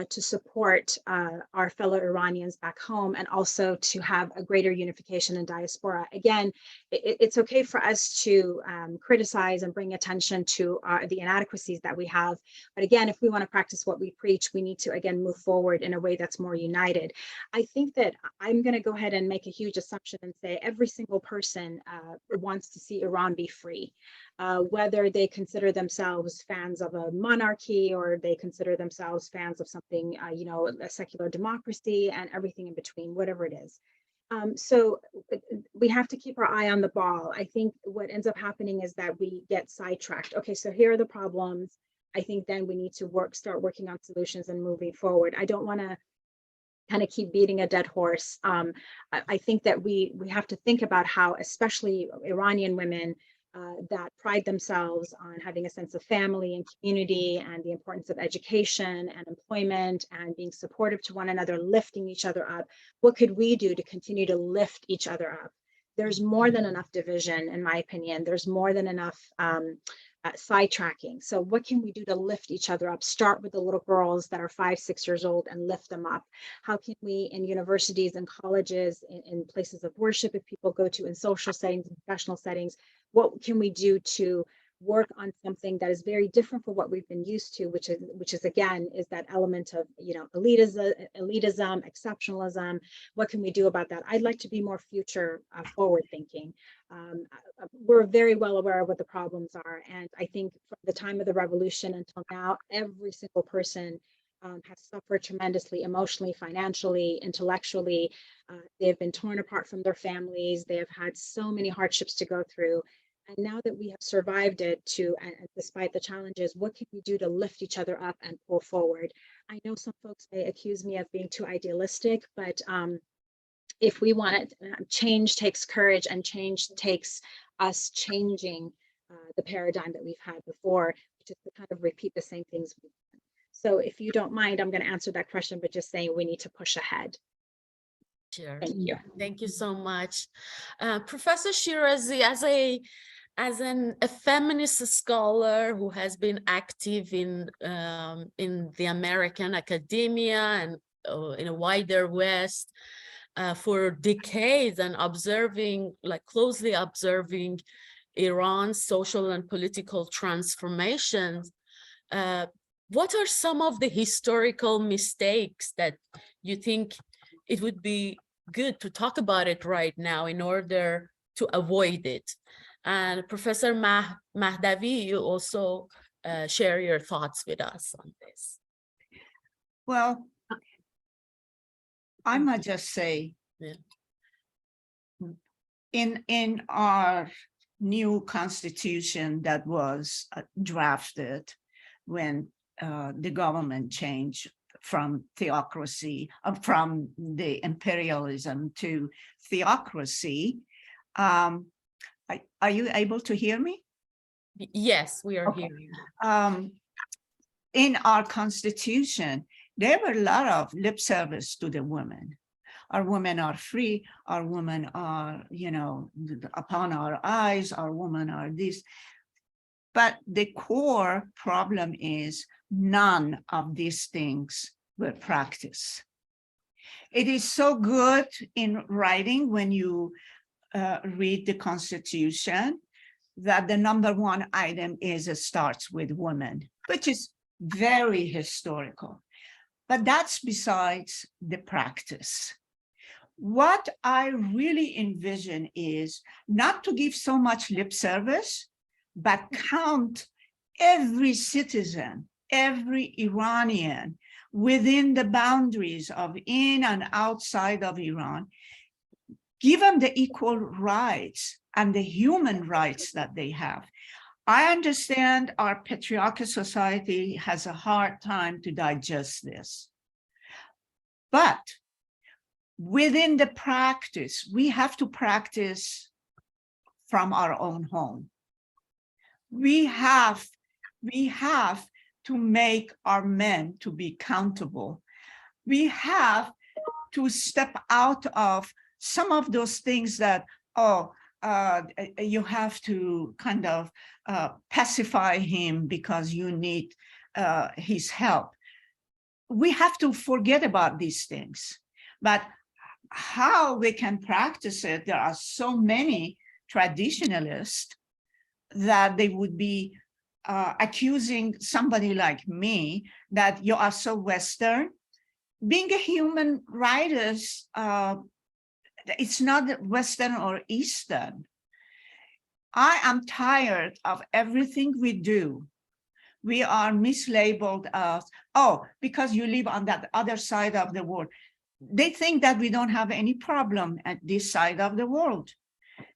to support our fellow Iranians back home, and also to have a greater unification in diaspora? Again, it's okay for us to criticize and bring attention to the inadequacies that we have. But again, if we want to practice what we preach, we need to, again, move forward in a way that's more united. I think that I'm going to go ahead and make a huge assumption and say every single person wants to see Iran be free. Whether they consider themselves fans of a monarchy or they consider themselves fans of something, a secular democracy, and everything in between, whatever it is. So we have to keep our eye on the ball. I think what ends up happening is that we get sidetracked. Okay, so here are the problems. I think then we need to start working on solutions and moving forward. I don't want to kind of keep beating a dead horse. I think that we have to think about how, especially Iranian women, that pride themselves on having a sense of family and community and the importance of education and employment and being supportive to one another, lifting each other up. What could we do to continue to lift each other up? There's more than enough division, in my opinion. There's more than enough sidetracking. So what can we do to lift each other up? Start with the little girls that are 5, 6 years old and lift them up. How can we, in universities and colleges, in places of worship, if people go to, in social settings, in professional settings, what can we do to work on something that is very different from what we've been used to, which is again, is that element of, elitism, exceptionalism. What can we do about that? I'd like to be more future forward thinking. We're very well aware of what the problems are. And I think from the time of the revolution until now, every single person has suffered tremendously, emotionally, financially, intellectually. They have been torn apart from their families. They have had so many hardships to go through. And now that we have survived it, and despite the challenges, what can we do to lift each other up and pull forward? I know some folks may accuse me of being too idealistic, but if we want it, change takes courage, and change takes us changing the paradigm that we've had before, which is to kind of repeat the same things we've done. So if you don't mind, I'm going to answer that question, but just saying we need to push ahead. Sure. Thank you. Thank you so much. Professor Shirazi, as a feminist scholar who has been active in the American academia and in a wider West for decades, and closely observing Iran's social and political transformations, what are some of the historical mistakes that you think it would be good to talk about it right now in order to avoid it? And Professor Mahdavi, you also share your thoughts with us on this. Well, I might just say, in our new constitution that was drafted when the government changed from theocracy, from the imperialism to theocracy. Are you able to hear me? Yes, we are hearing you. In our constitution, there were a lot of lip service to the women. Our women are free, our women are, upon our eyes, our women are this. But the core problem is none of these things were practiced. It is so good in writing when you read the Constitution that the #1 item is it starts with women, which is very historical. But that's besides the practice. What I really envision is not to give so much lip service, but count every citizen, every Iranian within the boundaries of in and outside of Iran, give them the equal rights and the human rights that they have. I understand our patriarchal society has a hard time to digest this. But within the practice, we have to practice from our own home. We have to make our men to be accountable. We have to step out of some of those things that, you have to kind of pacify him because you need his help. We have to forget about these things. But how we can practice it, there are so many traditionalists that they would be accusing somebody like me that you are so Western. Being a human rights, it's not Western or Eastern. I am tired of everything we do. We are mislabeled as, oh, because you live on that other side of the world. They think that we don't have any problem at this side of the world.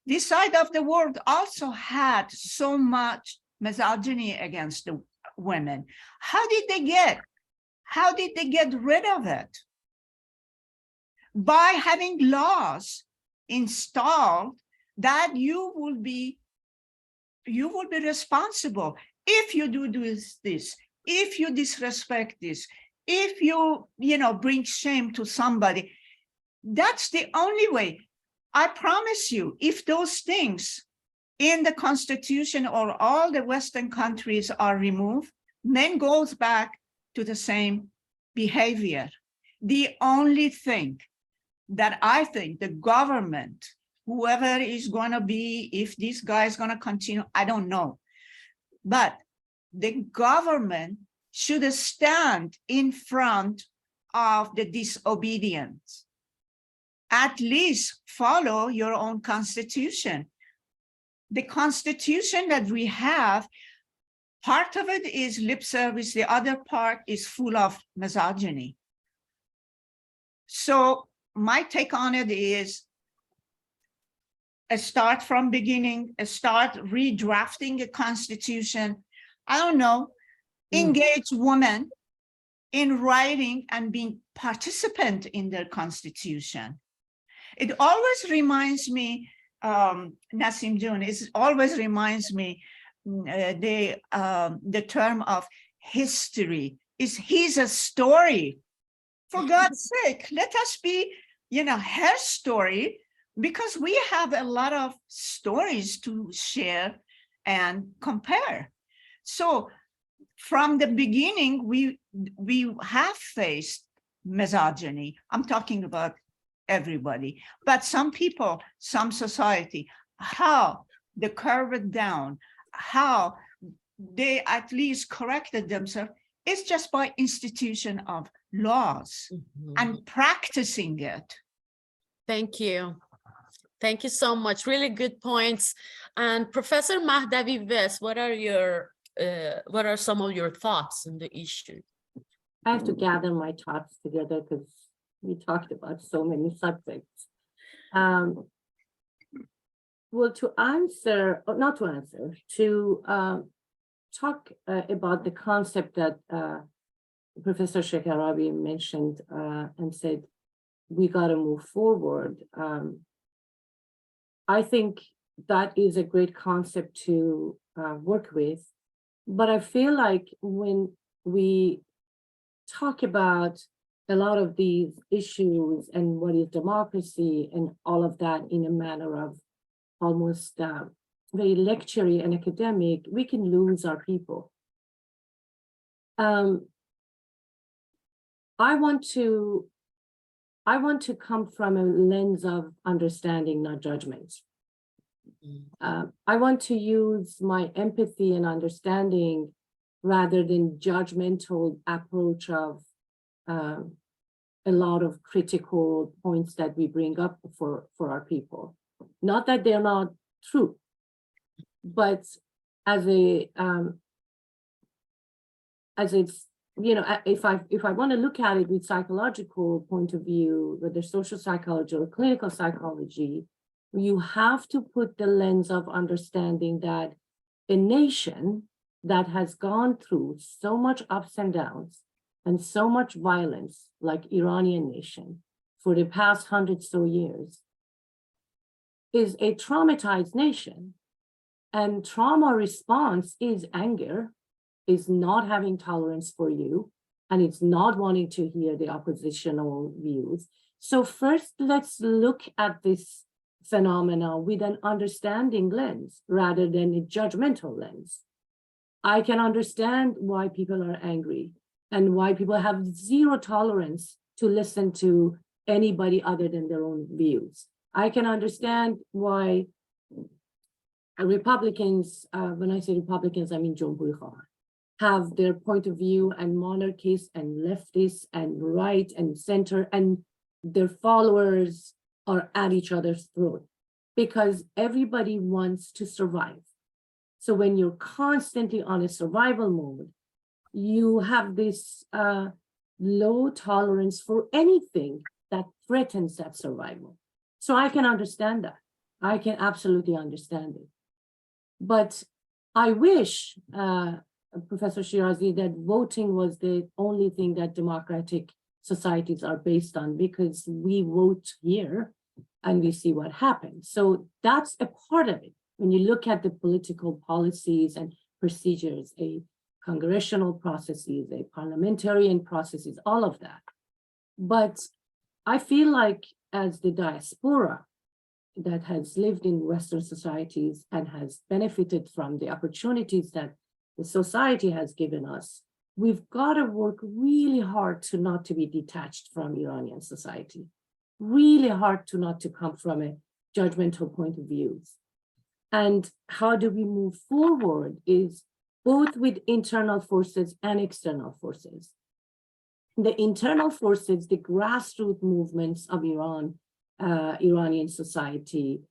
This side of the world also had so much misogyny against the women. How did they get rid of it? By having laws installed that you will be responsible if you do this, if you disrespect this, if you bring shame to somebody. That's the only way. I promise you, if those things in the Constitution or all the Western countries are removed, men goes back to the same behavior. The only thing that I think the government, whoever is going to be, if this guy is going to continue, I don't know. But the government should stand in front of the disobedience. At least follow your own constitution. The constitution that we have, part of it is lip service, the other part is full of misogyny. So my take on it is start from beginning, start redrafting a constitution. I don't know, engage women in writing and being participant in their constitution. It always reminds me, Nasim June, it always reminds me the term of history is he's a story. For God's sake, let us be, her story, because we have a lot of stories to share and compare. So from the beginning, we have faced misogyny. I'm talking about everybody, but some people, some society, how they curved it down, how they at least corrected themselves, is just by institution of laws and practicing it. Thank you. Thank you so much. Really good points. And Professor Mahdavi Ves, what are some of your thoughts on the issue? I have to gather my thoughts together because we talked about so many subjects. Well, to answer, or not to answer, to talk about the concept that Professor Shakarabi mentioned and said, we got to move forward. I think that is a great concept to work with, but I feel like when we talk about a lot of these issues and what is democracy and all of that in a manner of almost very lectury and academic, we can lose our people. I want to come from a lens of understanding, not judgment. I want to use my empathy and understanding rather than judgmental approach of a lot of critical points that we bring up for our people. Not that they're not true, but as it's, if I want to look at it with psychological point of view, whether social psychology or clinical psychology, you have to put the lens of understanding that a nation that has gone through so much ups and downs and so much violence, like Iranian nation, for the past 100 so years, is a traumatized nation. And trauma response is anger, is not having tolerance for you, and it's not wanting to hear the oppositional views. So first, let's look at this phenomena with an understanding lens rather than a judgmental lens. I can understand why people are angry and why people have zero tolerance to listen to anybody other than their own views. I can understand why Republicans, when I say Republicans, I mean Jomhuri Khah, have their point of view, and monarchists and leftists and right and center, and their followers are at each other's throat because everybody wants to survive. So when you're constantly on a survival mode, you have this low tolerance for anything that threatens that survival. So I can understand that. I can absolutely understand it. But I wish, Professor Shirazi, that voting was the only thing that democratic societies are based on, because we vote here and we see what happens. So that's a part of it. When you look at the political policies and procedures, a congressional processes, a parliamentarian processes, all of that. But I feel like as the diaspora that has lived in Western societies and has benefited from the opportunities that the society has given us, we've got to work really hard to not to be detached from Iranian society, really hard to not to come from a judgmental point of view. And how do we move forward is both with internal forces and external forces. The internal forces, the grassroots movements of Iran, Iranian society,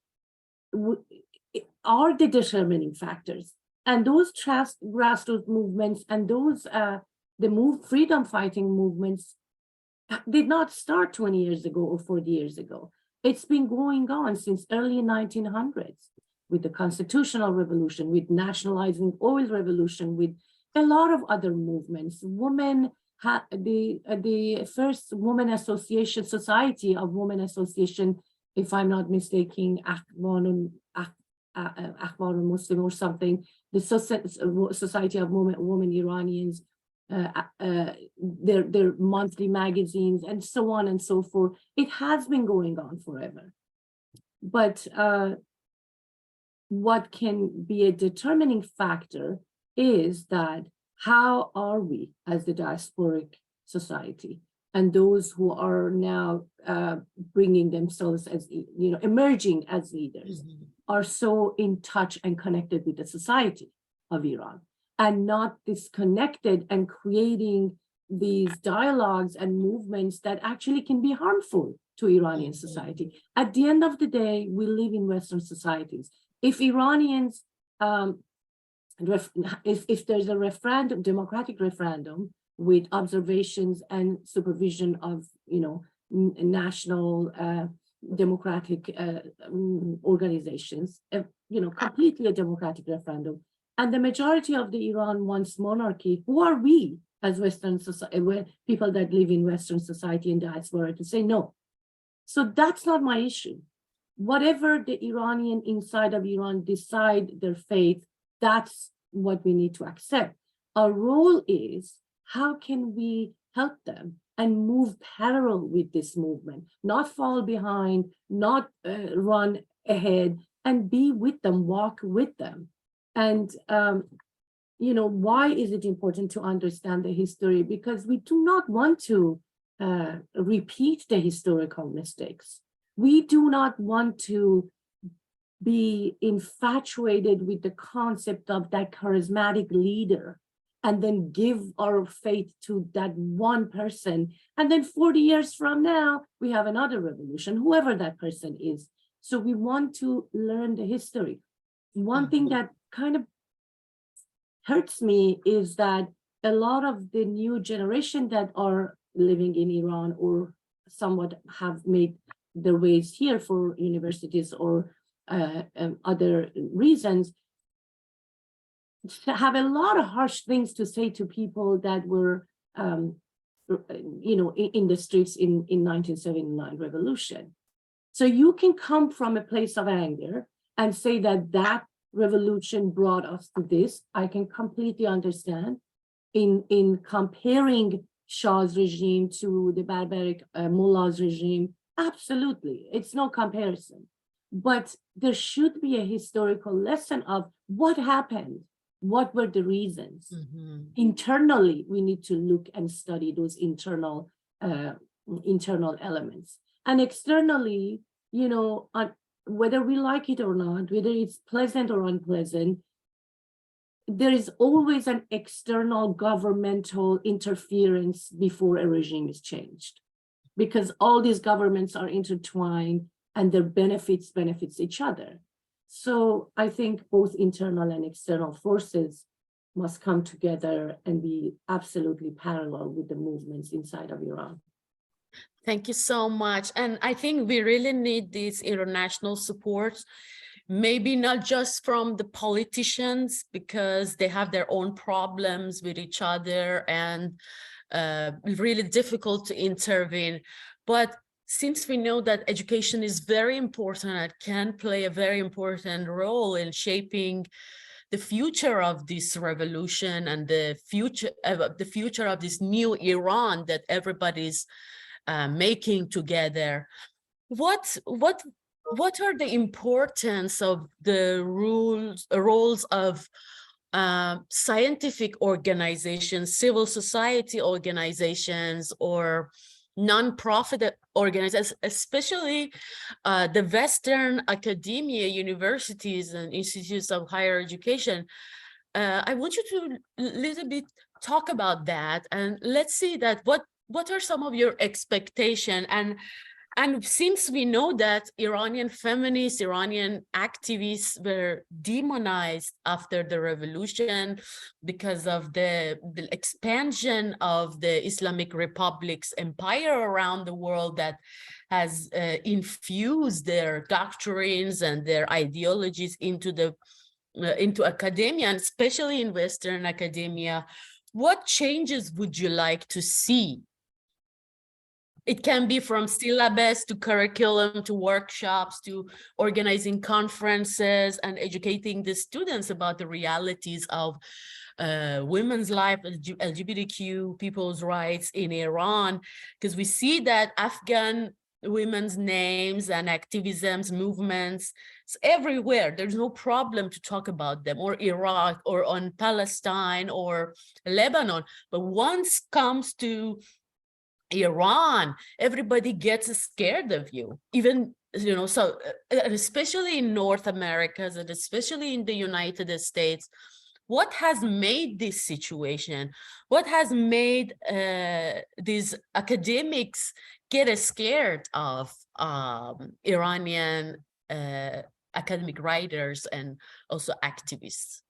are the determining factors. And those grassroots movements and those freedom fighting movements did not start 20 years ago or 40 years ago. It's been going on since early 1900s with the constitutional revolution, with nationalizing oil revolution, with a lot of other movements. Women had the first women association, society of women association, if I'm not mistaken, Akhbar Muslim or something, the Society of Women Iranians, their monthly magazines, and so on and so forth. It has been going on forever. But what can be a determining factor is that how are we as the diasporic society and those who are now bringing themselves as, emerging as leaders, are so in touch and connected with the society of Iran and not disconnected and creating these dialogues and movements that actually can be harmful to Iranian society. At the end of the day, we live in Western societies. If Iranians, if there's a referendum, democratic referendum with observations and supervision of, national democratic organizations, completely a democratic referendum, and the majority of the Iran wants monarchy, who are we as Western society, people that live in Western society and diaspora, to say no? So that's not my issue. Whatever the Iranian inside of Iran decide their fate, that's what we need to accept. Our role is, how can we help them and move parallel with this movement, not fall behind, not run ahead, and be with them, walk with them. And, why is it important to understand the history? Because we do not want to repeat the historical mistakes. We do not want to be infatuated with the concept of that charismatic leader and then give our faith to that one person. And then 40 years from now, we have another revolution, whoever that person is. So we want to learn the history. One thing that kind of hurts me is that a lot of the new generation that are living in Iran or somewhat have made their ways here for universities or other reasons, have a lot of harsh things to say to people that were, in the streets in 1979 revolution. So you can come from a place of anger and say that that revolution brought us to this. I can completely understand. In comparing Shah's regime to the barbaric mullah's regime, absolutely, it's no comparison. But there should be a historical lesson of what happened, what were the reasons. Internally, we need to look and study those internal elements. And externally, whether we like it or not, whether it's pleasant or unpleasant, there is always an external governmental interference before a regime is changed, because all these governments are intertwined and their benefits each other. So I think both internal and external forces must come together and be absolutely parallel with the movements inside of Iran. Thank you so much. And I think we really need this international support, maybe not just from the politicians, because they have their own problems with each other and really difficult to intervene. But since we know that education is very important, it can play a very important role in shaping the future of this revolution and the future of this new Iran that everybody's making together. What are the importance of the roles of scientific organizations, civil society organizations, or non-profit organizations, especially the Western academia, universities and institutes of higher education? I want you to a little bit talk about that, and let's see that what are some of your expectations? And since we know that Iranian feminists, Iranian activists were demonized after the revolution because of the expansion of the Islamic Republic's empire around the world that has infused their doctrines and their ideologies into academia, and especially in Western academia, what changes would you like to see? It can be from syllabus to curriculum to workshops to organizing conferences and educating the students about the realities of women's life, LGBTQ people's rights in Iran, because we see that Afghan women's names and activisms, movements, it's everywhere. There's no problem to talk about them, or Iraq, or on Palestine, or Lebanon. But once it comes to Iran, everybody gets scared of you, even, so especially in North America, and especially in the United States. What has made this situation? What has made these academics get scared of Iranian academic writers and also activists?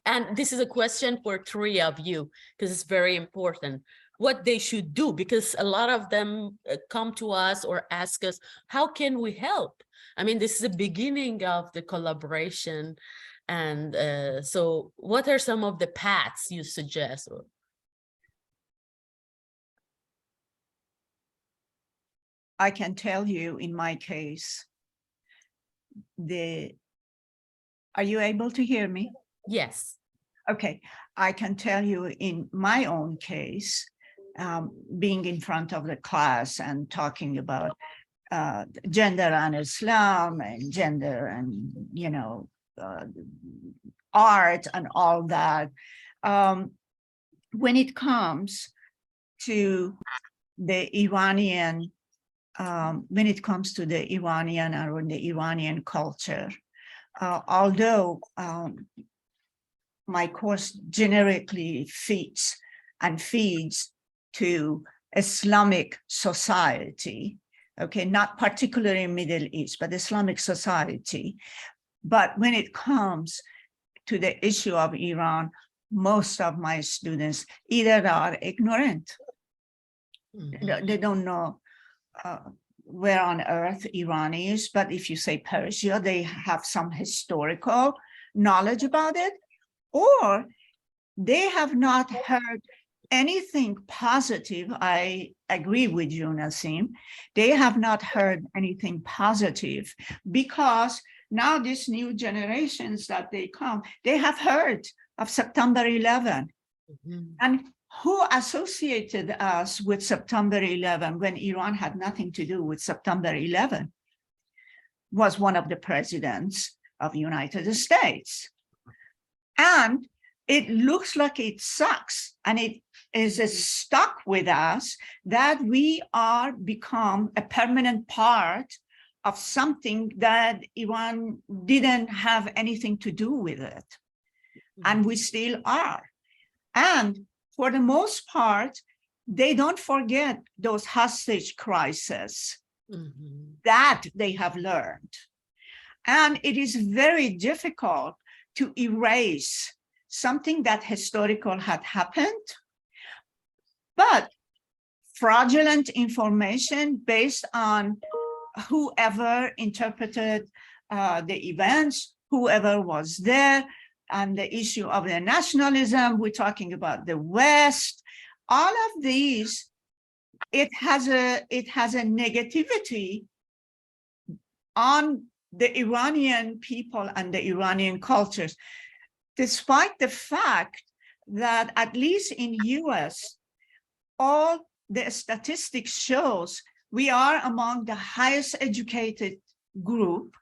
And this is a question for three of you, because it's very important. What they should do, because a lot of them come to us or ask us, how can we help? I mean, this is the beginning of the collaboration. And so what are some of the paths you suggest? I can tell you in my case, are you able to hear me? Yes. Okay, I can tell you in my own case, being in front of the class and talking about gender and Islam and gender and, art and all that. When it comes to the Iranian, or the Iranian culture, although my course generically feeds to Islamic society, okay, not particularly Middle East, but Islamic society. But when it comes to the issue of Iran, most of my students either are ignorant, they don't know where on earth Iran is, but if you say Persia, they have some historical knowledge about it, or they have not heard anything positive. I agree with you, Nasim. They have not heard anything positive because now these new generations that they come, they have heard of September 11. And who associated us with September 11 when Iran had nothing to do with September 11? Was one of the presidents of the United States. And it looks like it sucks, and it is stuck with us that we are become a permanent part of something that Iran didn't have anything to do with it. And we still are. And for the most part, they don't forget those hostage crises that they have learned. And it is very difficult to erase something that historical had happened, but fraudulent information based on whoever interpreted the events, whoever was there, and the issue of the nationalism, we're talking about the West, all of these, it has a negativity on the Iranian people and the Iranian cultures, despite the fact that at least in US, all the statistics shows we are among the highest educated group.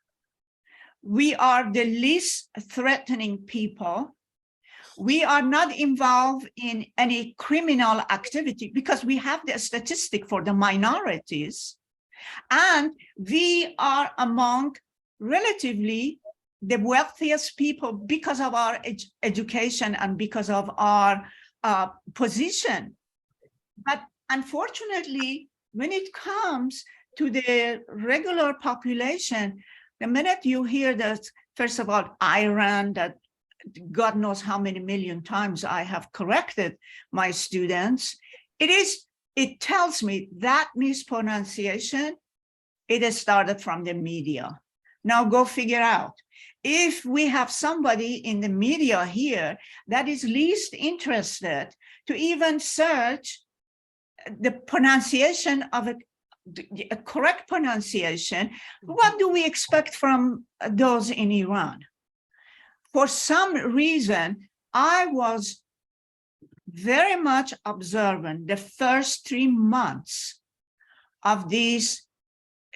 We are the least threatening people. We are not involved in any criminal activity because we have the statistic for the minorities. And we are among relatively the wealthiest people because of our education and because of our position. But unfortunately, when it comes to the regular population, the minute you hear that, first of all, Iran, that God knows how many million times I have corrected my students, it tells me that mispronunciation, it has started from the media. Now go figure out. If we have somebody in the media here that is least interested to even search the pronunciation of a correct pronunciation, what do we expect from those in Iran? For some reason, I was very much observant the first 3 months of this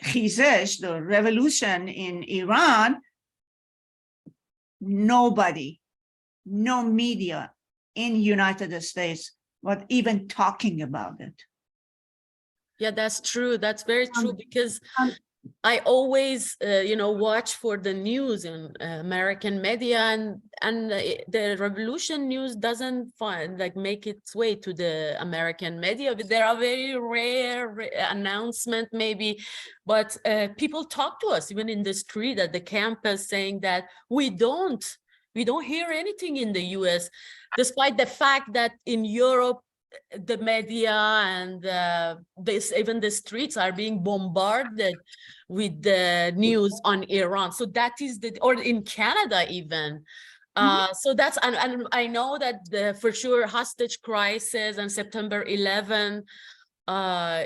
Khizesh, the revolution in Iran. Nobody, no media in United States was even talking about it. Yeah, that's true. That's very true, because I always, watch for the news in American media, and the revolution news doesn't make its way to the American media. There are very rare announcement maybe, but people talk to us even in the street at the campus saying that we don't hear anything in the US, despite the fact that in Europe, the media and even the streets are being bombarded with the news on Iran. So that is or in Canada even. So that's, and I know that for sure hostage crisis and September 11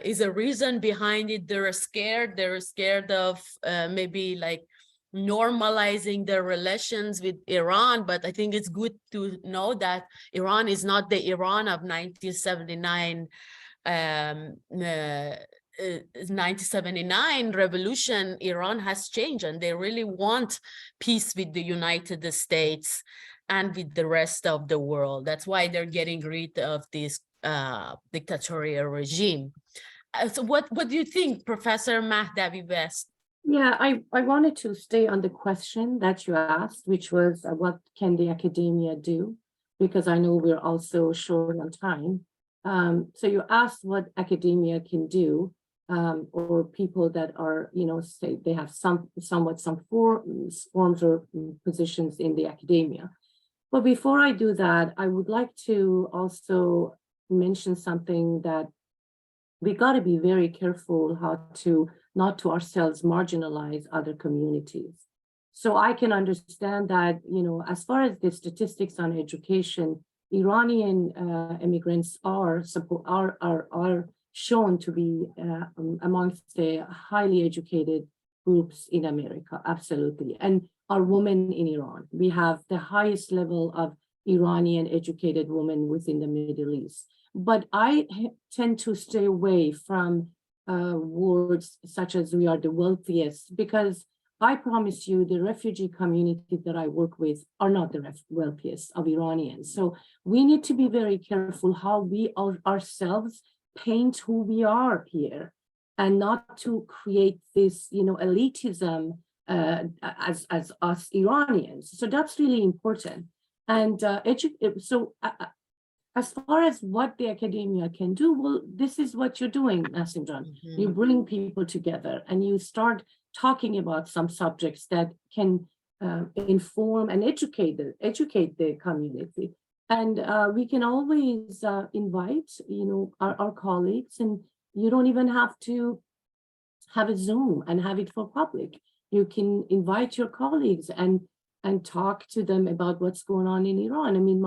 is a reason behind it. They're scared of maybe like normalizing their relations with Iran, but I think it's good to know that Iran is not the Iran of 1979 revolution. Iran has changed, and they really want peace with the United States and with the rest of the world. That's why they're getting rid of this dictatorial regime. So what do you think, Professor Mahdavi West? Yeah, I wanted to stay on the question that you asked, which was what can the academia do? Because I know we're also short on time. So you asked what academia can do, or people that are, say they have some forms or positions in the academia. But before I do that, I would like to also mention something that we got to be very careful how to not to ourselves marginalize other communities. So I can understand that, as far as the statistics on education, Iranian immigrants are shown to be amongst the highly educated groups in America, absolutely. And are women in Iran. We have the highest level of Iranian educated women within the Middle East. But I tend to stay away from words such as we are the wealthiest, because I promise you the refugee community that I work with are not the wealthiest of Iranians. So we need to be very careful how we ourselves paint who we are here, and not to create this, elitism as us Iranians. So that's really important. And as far as what the academia can do, well, this is what you're doing, Nasim John. Mhm. You bring people together and you start talking about some subjects that can inform and educate the community. And we can always invite, our colleagues, and you don't even have to have a Zoom and have it for public. You can invite your colleagues and talk to them about what's going on in Iran. I mean,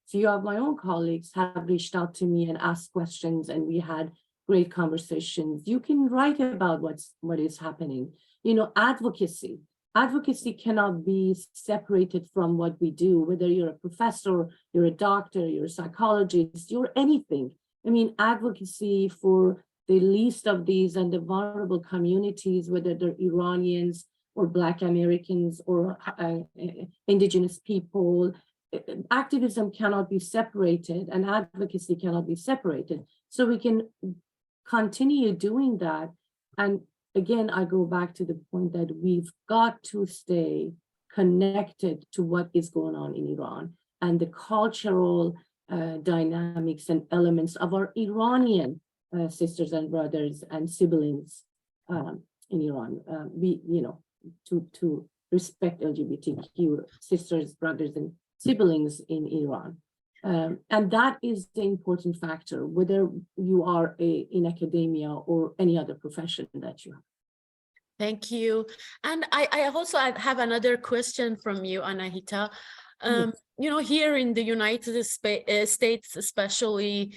few of my own colleagues have reached out to me and asked questions, and we had great conversations. You can write about what is happening. Advocacy cannot be separated from what we do, whether you're a professor, you're a doctor, you're a psychologist, you're anything. I mean, advocacy for the least of these and the vulnerable communities, whether they're Iranians or Black Americans or indigenous people, activism cannot be separated and advocacy cannot be separated. So we can continue doing that. And again, I go back to the point that we've got to stay connected to what is going on in Iran and the cultural dynamics and elements of our Iranian sisters and brothers and siblings in Iran. To respect LGBTQ sisters, brothers, and siblings in Iran. And that is the important factor, whether you are in academia or any other profession that you have. Thank you. And I also have another question from you, Anahita. Yes. Here in the United States, especially,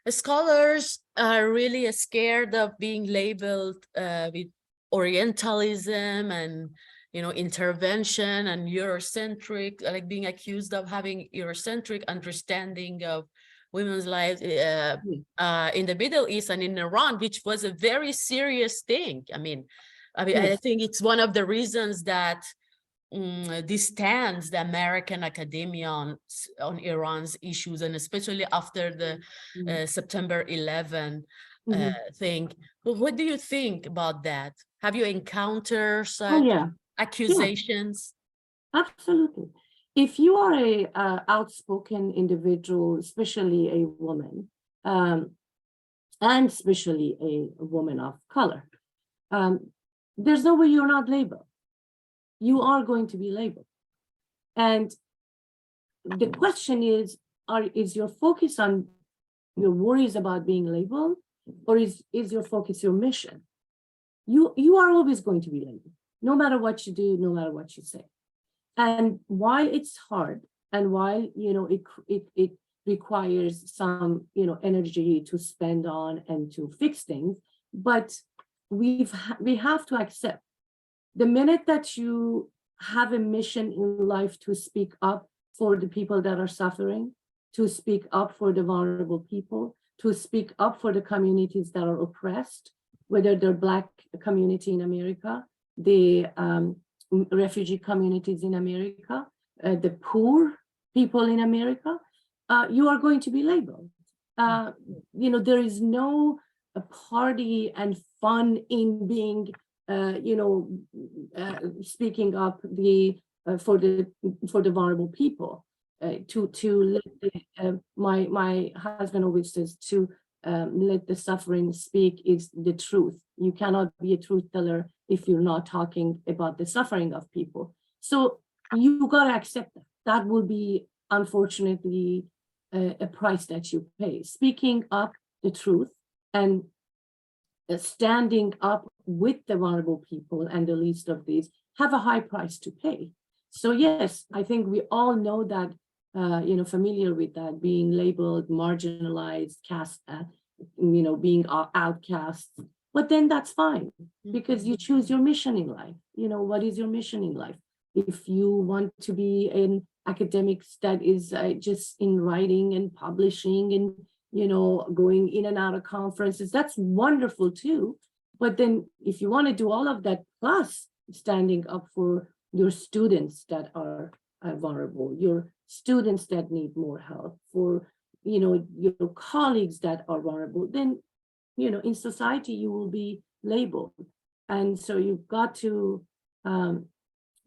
scholars are really scared of being labeled with Orientalism and intervention and Eurocentric, like being accused of having Eurocentric understanding of women's lives in the Middle East and in Iran, which was a very serious thing. I mean, I think it's one of the reasons that distance the American academia on Iran's issues, and especially after the September 11 thing. But what do you think about that? Have you encountered such accusations? Yeah, absolutely. If you are a outspoken individual, especially a woman, and especially a woman of color, there's no way you're not labeled. You are going to be labeled. And the question is your focus on your worries about being labeled, or is your focus your mission? You are always going to be labeled, no matter what you do, no matter what you say. And while it's hard, and while it requires some energy to spend on and to fix things, but we have to accept the minute that you have a mission in life to speak up for the people that are suffering, to speak up for the vulnerable people, to speak up for the communities that are oppressed, whether they're Black community in America, the refugee communities in America, the poor people in America, you are going to be labeled. There is no party and fun in being, speaking up for the vulnerable people. My husband always says to let the suffering speak is the truth. You cannot be a truth teller if you're not talking about the suffering of people. So you got to accept that. That will be, unfortunately, a price that you pay. Speaking up the truth and standing up with the vulnerable people and the least of these have a high price to pay. So yes, I think we all know that, familiar with that, being labeled, marginalized, cast, being outcast. But then that's fine, because you choose your mission in life. What is your mission in life? If you want to be an academics that is just in writing and publishing and, going in and out of conferences, that's wonderful too. But then if you want to do all of that, plus standing up for your students that are vulnerable, your students that need more help, for, your colleagues that are vulnerable, then, in society, you will be labeled. And so you've got to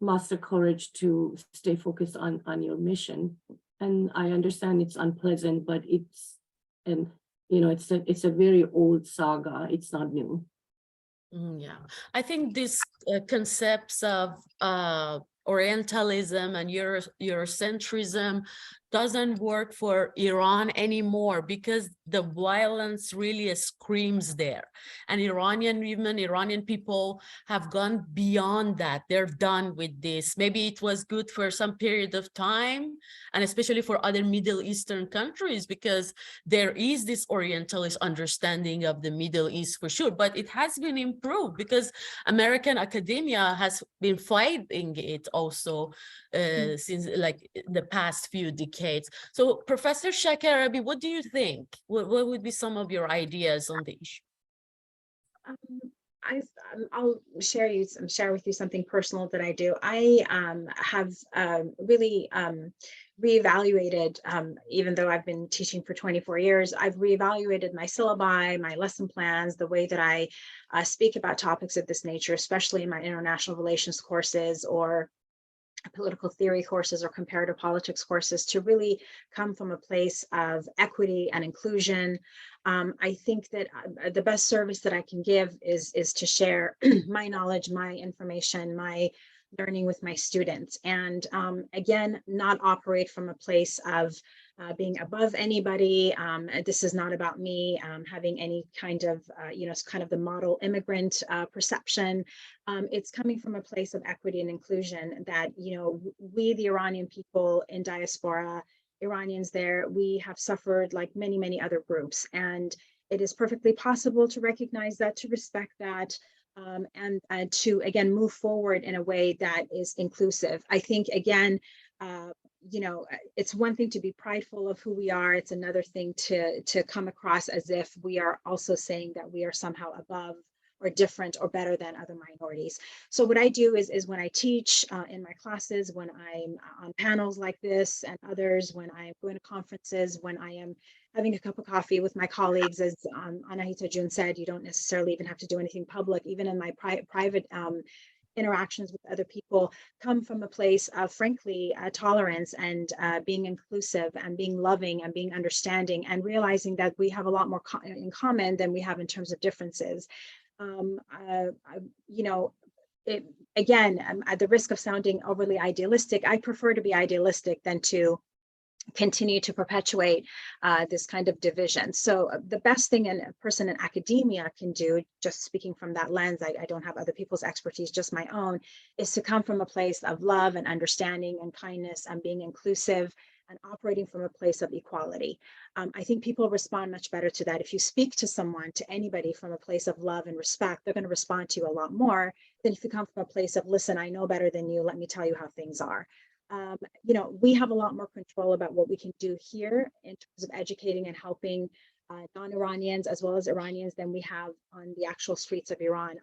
muster courage to stay focused on your mission. And I understand it's unpleasant, but it's a very old saga. It's not new. Yeah, I think these concepts of Orientalism and Eurocentrism doesn't work for Iran anymore, because the violence really screams there. And Iranian people have gone beyond that. They're done with this. Maybe it was good for some period of time, and especially for other Middle Eastern countries, because there is this Orientalist understanding of the Middle East for sure, but it has been improved because American academia has been fighting it also since like the past few decades. So Professor Shakarabi, what do you think? What would be some of your ideas on the issue? I'll share with you something personal that I do. I have really reevaluated, even though I've been teaching for 24 years, I've reevaluated my syllabi, my lesson plans, the way that I speak about topics of this nature, especially in my international relations courses or political theory courses or comparative politics courses, to really come from a place of equity and inclusion. I think that the best service that I can give is to share my knowledge, my information, my learning with my students. And again, not operate from a place of being above anybody. This is not about me having any kind of, it's kind of the model immigrant perception. It's coming from a place of equity and inclusion that, we, the Iranian people in diaspora, Iranians there, we have suffered like many, many other groups. And it is perfectly possible to recognize that, to respect that, and to, again, move forward in a way that is inclusive. I think, again, it's one thing to be prideful of who we are. It's another thing to come across as if we are also saying that we are somehow above or different or better than other minorities. So what I do is when I teach in my classes, when I'm on panels like this and others, when I'm going to conferences, when I am having a cup of coffee with my colleagues, as Anahita June said, you don't necessarily even have to do anything public. Even in my private interactions with other people, come from a place of, frankly, tolerance and being inclusive and being loving and being understanding, and realizing that we have a lot more in common than we have in terms of differences. Again, at the risk of sounding overly idealistic, I prefer to be idealistic than to continue to perpetuate this kind of division. So the best thing a person in academia can do, just speaking from that lens, I don't have other people's expertise, just my own, is to come from a place of love and understanding and kindness and being inclusive and operating from a place of equality. I think people respond much better to that. If you speak to someone, to anybody, from a place of love and respect, they're going to respond to you a lot more than if you come from a place of, listen, I know better than you, let me tell you how things are. We have a lot more control about what we can do here in terms of educating and helping non-Iranians as well as Iranians than we have on the actual streets of Iran,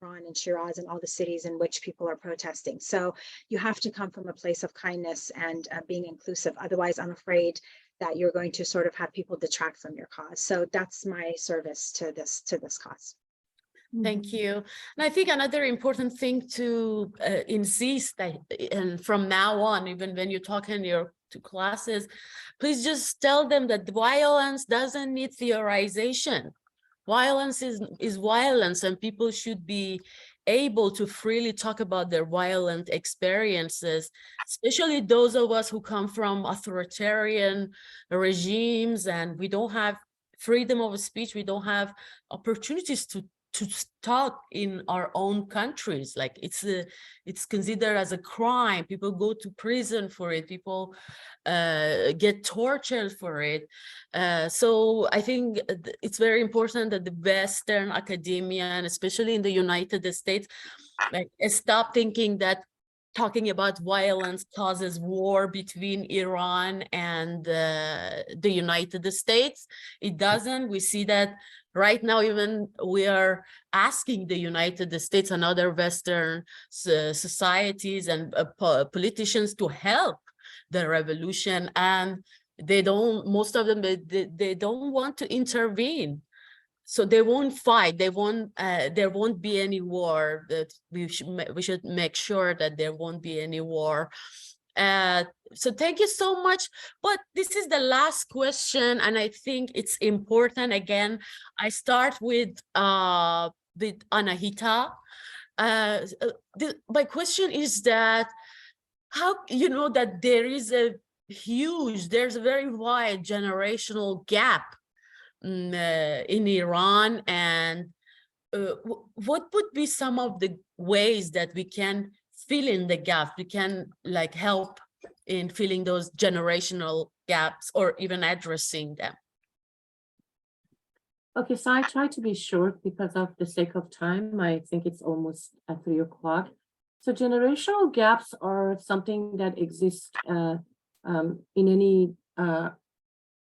Tehran and Shiraz and all the cities in which people are protesting. So you have to come from a place of kindness and being inclusive. Otherwise, I'm afraid that you're going to sort of have people detract from your cause. So that's my service to this cause. Thank you. And I think another important thing to insist that, and from now on, even when you talk in your classes, please just tell them that violence doesn't need theorization. Violence is violence, and people should be able to freely talk about their violent experiences, especially those of us who come from authoritarian regimes and we don't have freedom of speech, we don't have opportunities to to talk in our own countries. Like it's considered as a crime. People go to prison for it. People get tortured for it. So I think it's very important that the Western academia, and especially in the United States, like stop thinking that talking about violence causes war between Iran and the United States. It doesn't. We see that right now, even we are asking the United States and other Western societies and politicians to help the revolution, and they don't, most of them, they don't want to intervene. So they won't fight. They won't. There won't be any war. That we should make sure that there won't be any war. So thank you so much. But this is the last question, and I think it's important. Again, I start with Anahita. My question is that how you know that there's a very wide generational gap in Iran, and what would be some of the ways that we can fill in the gaps? We can like help in filling those generational gaps or even addressing them. Okay, so I try to be short because of the sake of time. I think it's almost at 3 o'clock. So generational gaps are something that exists in any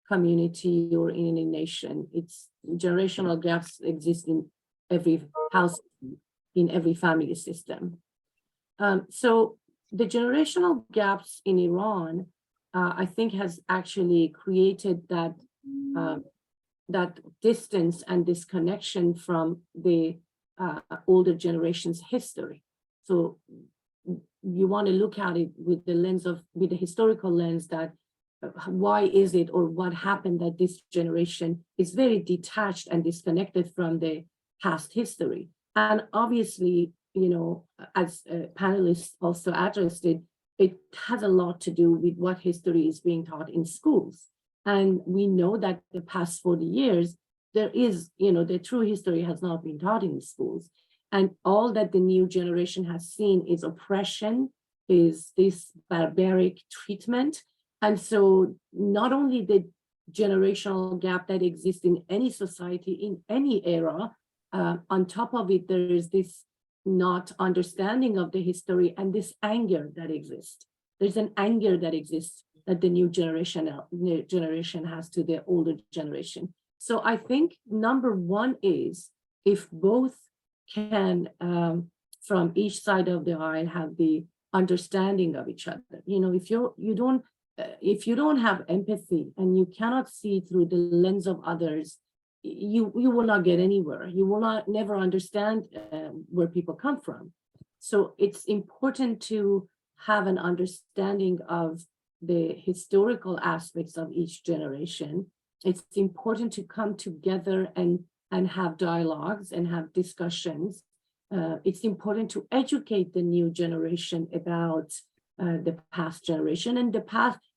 community or in any nation. It's generational gaps exist in every house, in every family system. So the generational gaps in Iran, I think, has actually created that that distance and disconnection from the older generation's history. So you want to look at it with the historical lens, that why is it, or what happened, that this generation is very detached and disconnected from the past history. And obviously, you know, as panelists also addressed it, it has a lot to do with what history is being taught in schools. And we know that the past 40 years, there is, you know, the true history has not been taught in schools. And all that the new generation has seen is oppression, is this barbaric treatment. And so not only the generational gap that exists in any society, in any era, on top of it, there is this not understanding of the history and this anger that exists. There's an anger that exists that the new generation has to the older generation. So I think number one is, if both can, from each side of the aisle, have the understanding of each other. You know, if you don't have empathy and you cannot see through the lens of others, you will not get anywhere. You will never understand where people come from. So it's important to have an understanding of the historical aspects of each generation. It's important to come together and have dialogues and have discussions. It's important to educate the new generation about the past generation, and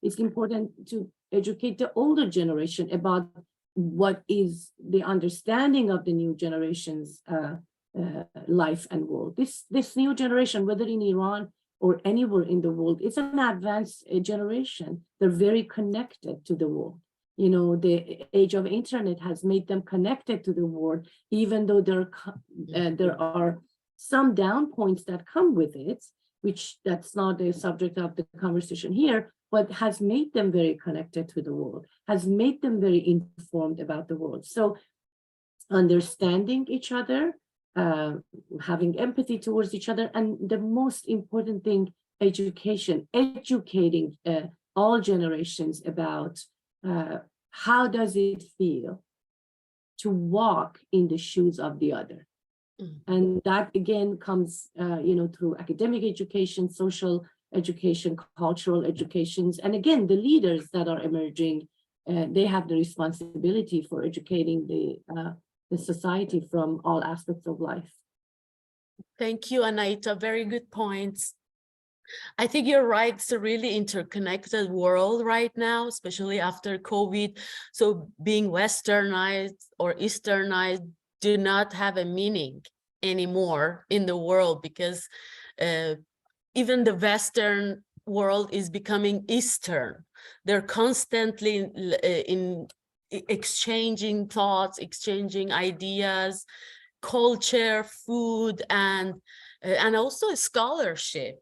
it's important to educate the older generation about what is the understanding of the new generation's life and world. This new generation, whether in Iran or anywhere in the world, it's an advanced generation. They're very connected to the world. You know, the age of internet has made them connected to the world, even though there are some down points that come with it, which that's not the subject of the conversation here, but has made them very connected to the world, has made them very informed about the world. So understanding each other, having empathy towards each other, and the most important thing, education, educating all generations about how does it feel to walk in the shoes of the other. And that again comes, you know, through academic education, social education, cultural educations. And again, the leaders that are emerging, they have the responsibility for educating the society from all aspects of life. Thank you, Anahita. Very good points. I think you're right. It's a really interconnected world right now, especially after COVID. So being westernized or easternized do not have a meaning anymore in the world, because even the Western world is becoming Eastern. They're constantly in exchanging thoughts, exchanging ideas, culture, food, and also scholarship.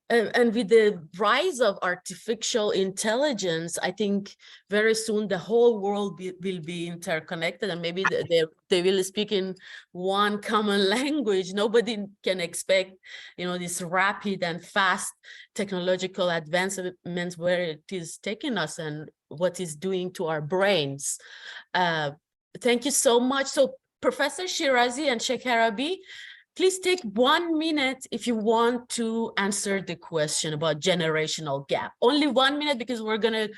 And with the rise of artificial intelligence, I think very soon the whole world will be interconnected, and maybe they will speak in one common language. Nobody can expect, this rapid and fast technological advancements, where it is taking us and what is doing to our brains. Thank you so much. So Professor Shirazi and Shakarabi, please take 1 minute if you want to answer the question about generational gap. Only 1 minute, because we're going to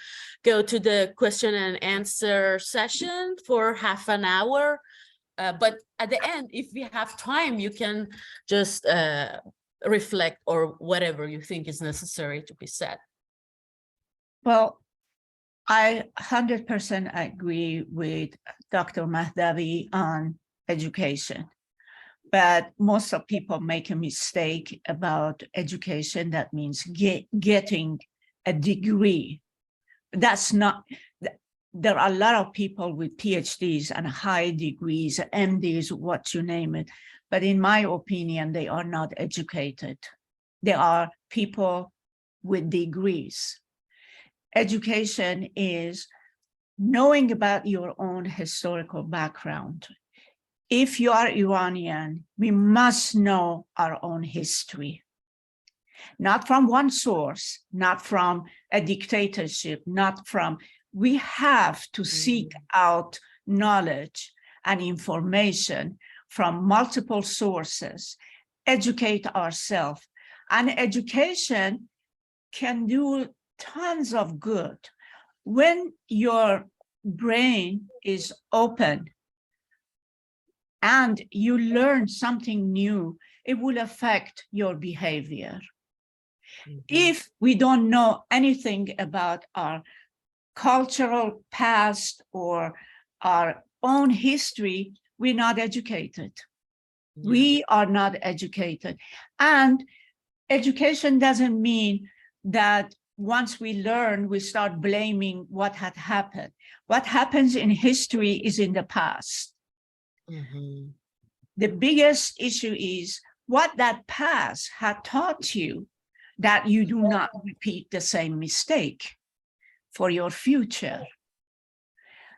go to the question and answer session for half an hour. But at the end, if we have time, you can just reflect or whatever you think is necessary to be said. Well, I 100% agree with Dr. Mahdavi on education. But most of people make a mistake about education. That means getting a degree. That's not, there are a lot of people with PhDs and high degrees, MDs, what you name it. But in my opinion, they are not educated. They are people with degrees. Education is knowing about your own historical background. If you are Iranian, we must know our own history, not from one source, not from a dictatorship, we have to seek out knowledge and information from multiple sources, educate ourselves, and education can do tons of good. When your brain is open, and you learn something new, it will affect your behavior. If we don't know anything about our cultural past or our own history, we're not educated. We are not educated. And education doesn't mean that once we learn, we start blaming what had happened. What happens in history is in the past. The biggest issue is what that past had taught you, that you do not repeat the same mistake for your future.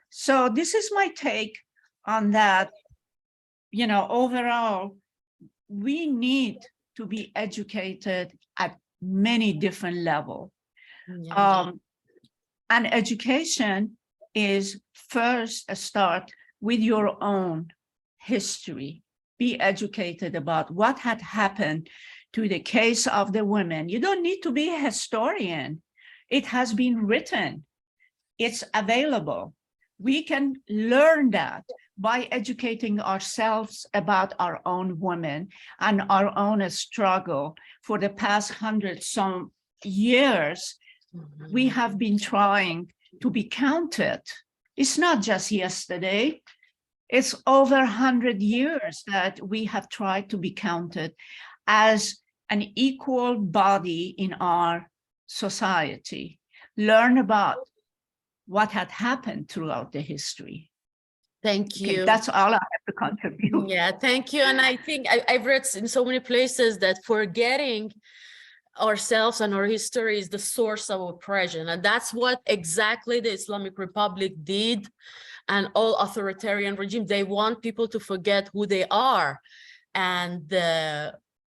So this is my take on that. Overall, we need to be educated at many different levels. And education is first a start with your own history. Be educated about what had happened to the case of the women. You don't need to be a historian. It has been written. It's available. We can learn that by educating ourselves about our own women and our own struggle for the past 100-some years. We have been trying to be counted. It's not just yesterday. It's over 100 years that we have tried to be counted as an equal body in our society. Learn about what had happened throughout the history. Thank you. Okay, that's all I have to contribute. Yeah, thank you. And I think I've read in so many places that forgetting ourselves and our history is the source of oppression. And that's what exactly the Islamic Republic did, and all authoritarian regimes. They want people to forget who they are and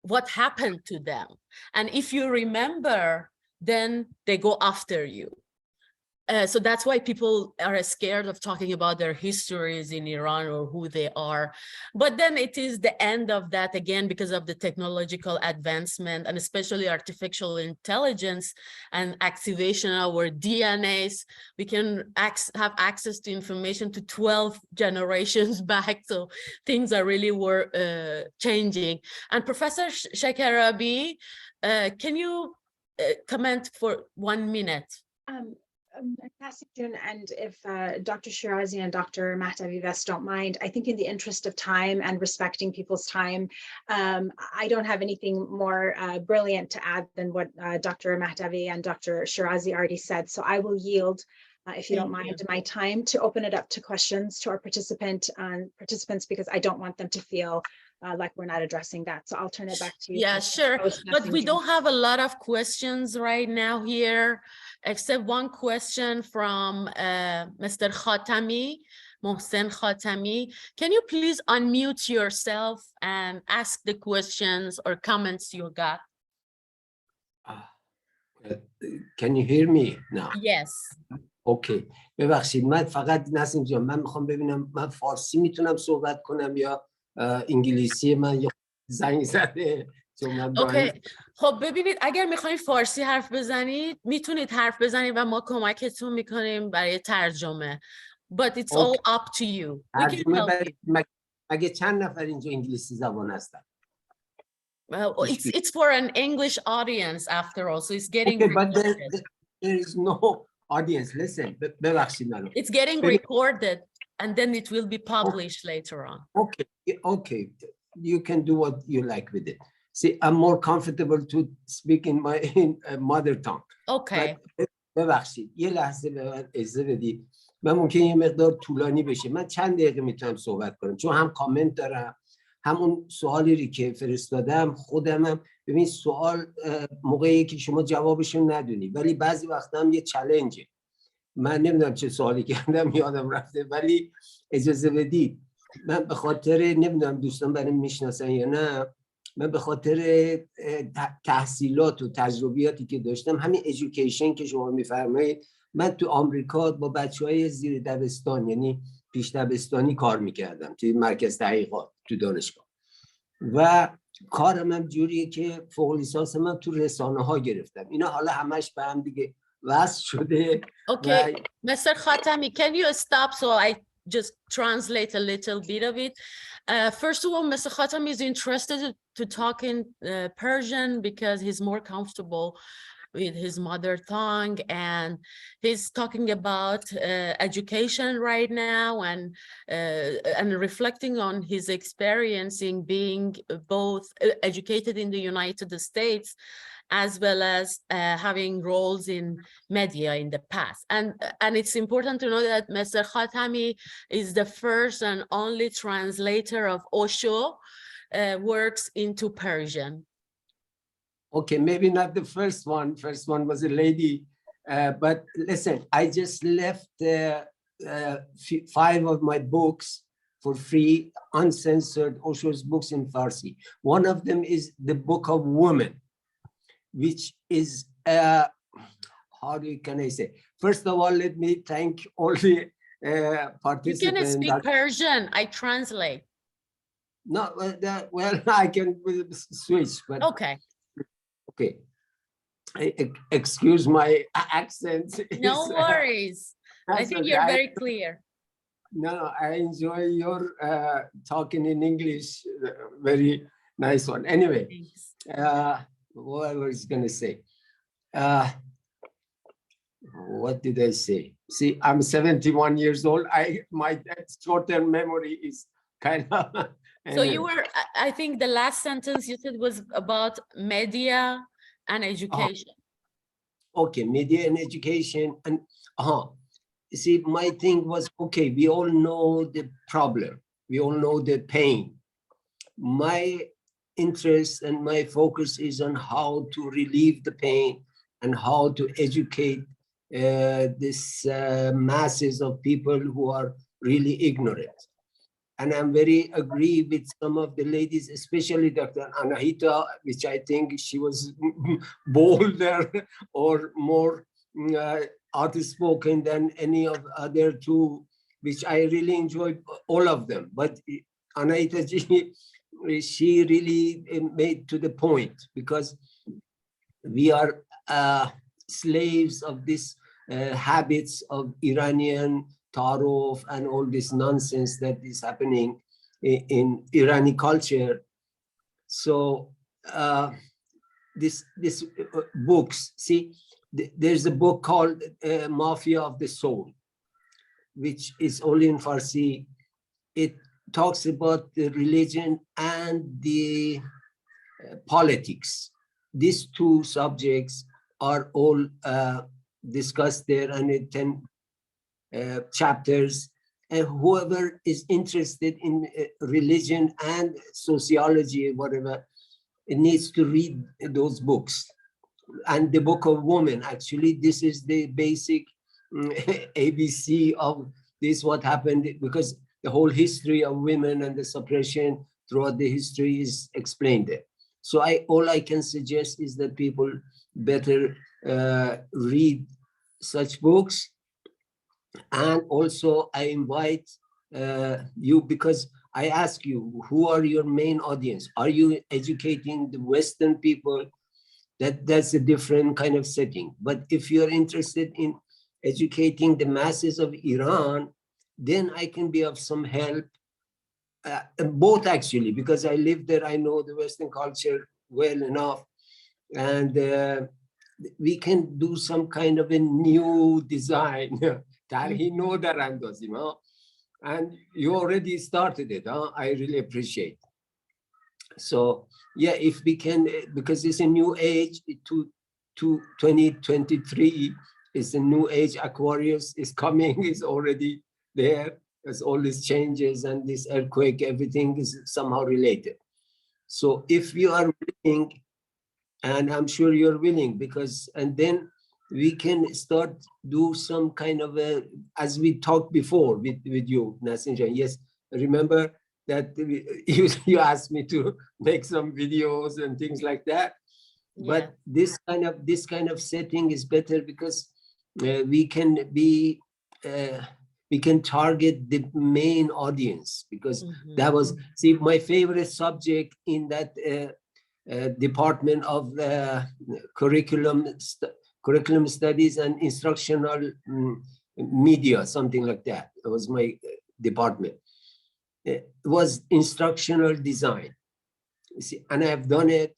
what happened to them. And if you remember, then they go after you. So that's why people are scared of talking about their histories in Iran or who they are. But then it is the end of that again, because of the technological advancement and especially artificial intelligence and activation of our DNAs. We can have access to information to 12 generations back. So things are really changing. And Professor Shakarabi, can you comment for 1 minute? Nasim, and if Dr. Shirazi and Dr. Mahdavi don't mind, I think in the interest of time and respecting people's time, I don't have anything more brilliant to add than what Dr. Mahdavi and Dr. Shirazi already said. So I will yield, if you don't mind, my time to open it up to questions to our participants, because I don't want them to feel like we're not addressing that. So I'll turn it back to you. Yeah, sure. But we don't have a lot of questions right now here, except one question from Mr. Khatami, Mohsen Khatami. Can you please unmute yourself and ask the questions or comments you got? Can you hear me now? Yes. اوکی ببخشید من فقط نسیم جان من میخوام ببینم من فارسی میتونم صحبت کنم یا انگلیسی من یا زنگ زده اوکی خب ببینید اگر میخواین فارسی حرف بزنید میتونید حرف بزنید و ما کمکتون میکنیم برای ترجمه. But it's all up to you. We can help you. مگه چند نفر اینجا انگلیسی زبان هستن؟ Well, it's for an English audience after all, so it's getting but recorded. there is no audience. Listen, ببخشید منو. It's getting recorded and then it will be published later on. Okay. You can do what you like with it. See, I'm more comfortable to speak in my mother tongue. Okay. ببخشید یه لحظه به من اجازه بدید. من ممکنه یه مقدار طولانی بشه. من چند دقیقه میتونم صحبت کنم چون هم کامنت دارم همون سوالی که فرستادم خودمم. ببین سوال موقعی که شما جوابشون ندونی ولی بعضی وقتا هم یه چالنجه. من نمیدونم چه سوالی کردم یادم رفته ولی اجازه بدید من به خاطر نمیدونم دوستان برای میشناسن یا نه من به خاطر تحصیلات و تجربیاتی که داشتم همین ایژوکیشن که شما میفرمایید من تو آمریکا با بچهای زیر دبستان یعنی پیش دبستانی کار میکردم توی مرکز تحقیقات تو دانشگاه و کارم هم جوریه که فوق لیسانس من تو رسانه ها گرفتم اینا حالا همش به هم دیگه وصل شده. Okay, Mr. Khatami, can you stop so I just translate a little bit of it? First of all, Mr. Khatami is interested to talk in Persian because he's more comfortable with his mother tongue, and he's talking about education right now and reflecting on his experience in being both educated in the United States as well as having roles in media in the past. And it's important to know that Mr. Khatami is the first and only translator of Osho works into Persian. Okay, maybe not the first one. First one was a lady. But listen, I just left 5 of my books for free, uncensored, Osho's books in Farsi. One of them is the Book of Women, which is, how can I say? First of all, let me thank all the participants. You can speak Persian, I translate. No, well, I can switch, but. Okay. Okay. Excuse my accent. No worries. I think you're very clear. No, I enjoy your talking in English. Very nice one. Anyway, what I was going to say. What did I say? See, I'm 71 years old. My short-term memory is kind of. So you were, I think the last sentence you said was about media and education. Okay, media and education. And see, my thing was, okay, we all know the problem. We all know the pain. My interest and my focus is on how to relieve the pain and how to educate this masses of people who are really ignorant. And I'm very agree with some of the ladies, especially Dr. Anahita, which I think she was bolder or more outspoken than any of other two, which I really enjoyed all of them. But Anahita, she really made to the point because we are slaves of this habits of Iranian Taruf and all this nonsense that is happening in Irani culture. So this books, see, there's a book called Mafia of the Soul, which is only in Farsi. It talks about the religion and the politics. These two subjects are all discussed there, and in 10 chapters. And whoever is interested in religion and sociology, whatever, it needs to read those books. And the Book of Women, actually, this is the basic ABC of this, what happened, because the whole history of women and the suppression throughout the history is explained there. So all I can suggest is that people better read such books. And also I invite you, because I ask you, who are your main audience? Are you educating the Western people? That's a different kind of setting. But if you're interested in educating the masses of Iran, then I can be of some help. Both actually, because I live there, I know the Western culture well enough. And we can do some kind of a new design. And you already started it. I really appreciate. So yeah, if we can, because it's a new age, to 2023 is a new age. Aquarius is coming, is already there. There's all these changes and this earthquake, everything is somehow related. So if you are willing, and I'm sure you're willing, because, and then we can start do some kind of a, as we talked before with you, Nasim. Yes, remember that you asked me to make some videos and things like that. Yeah. But this kind of setting is better, because we can be we can target the main audience, because that was, see, my favorite subject in that department of curriculum studies and instructional media, something like that. It was my department. It was instructional design. You see, and I have done it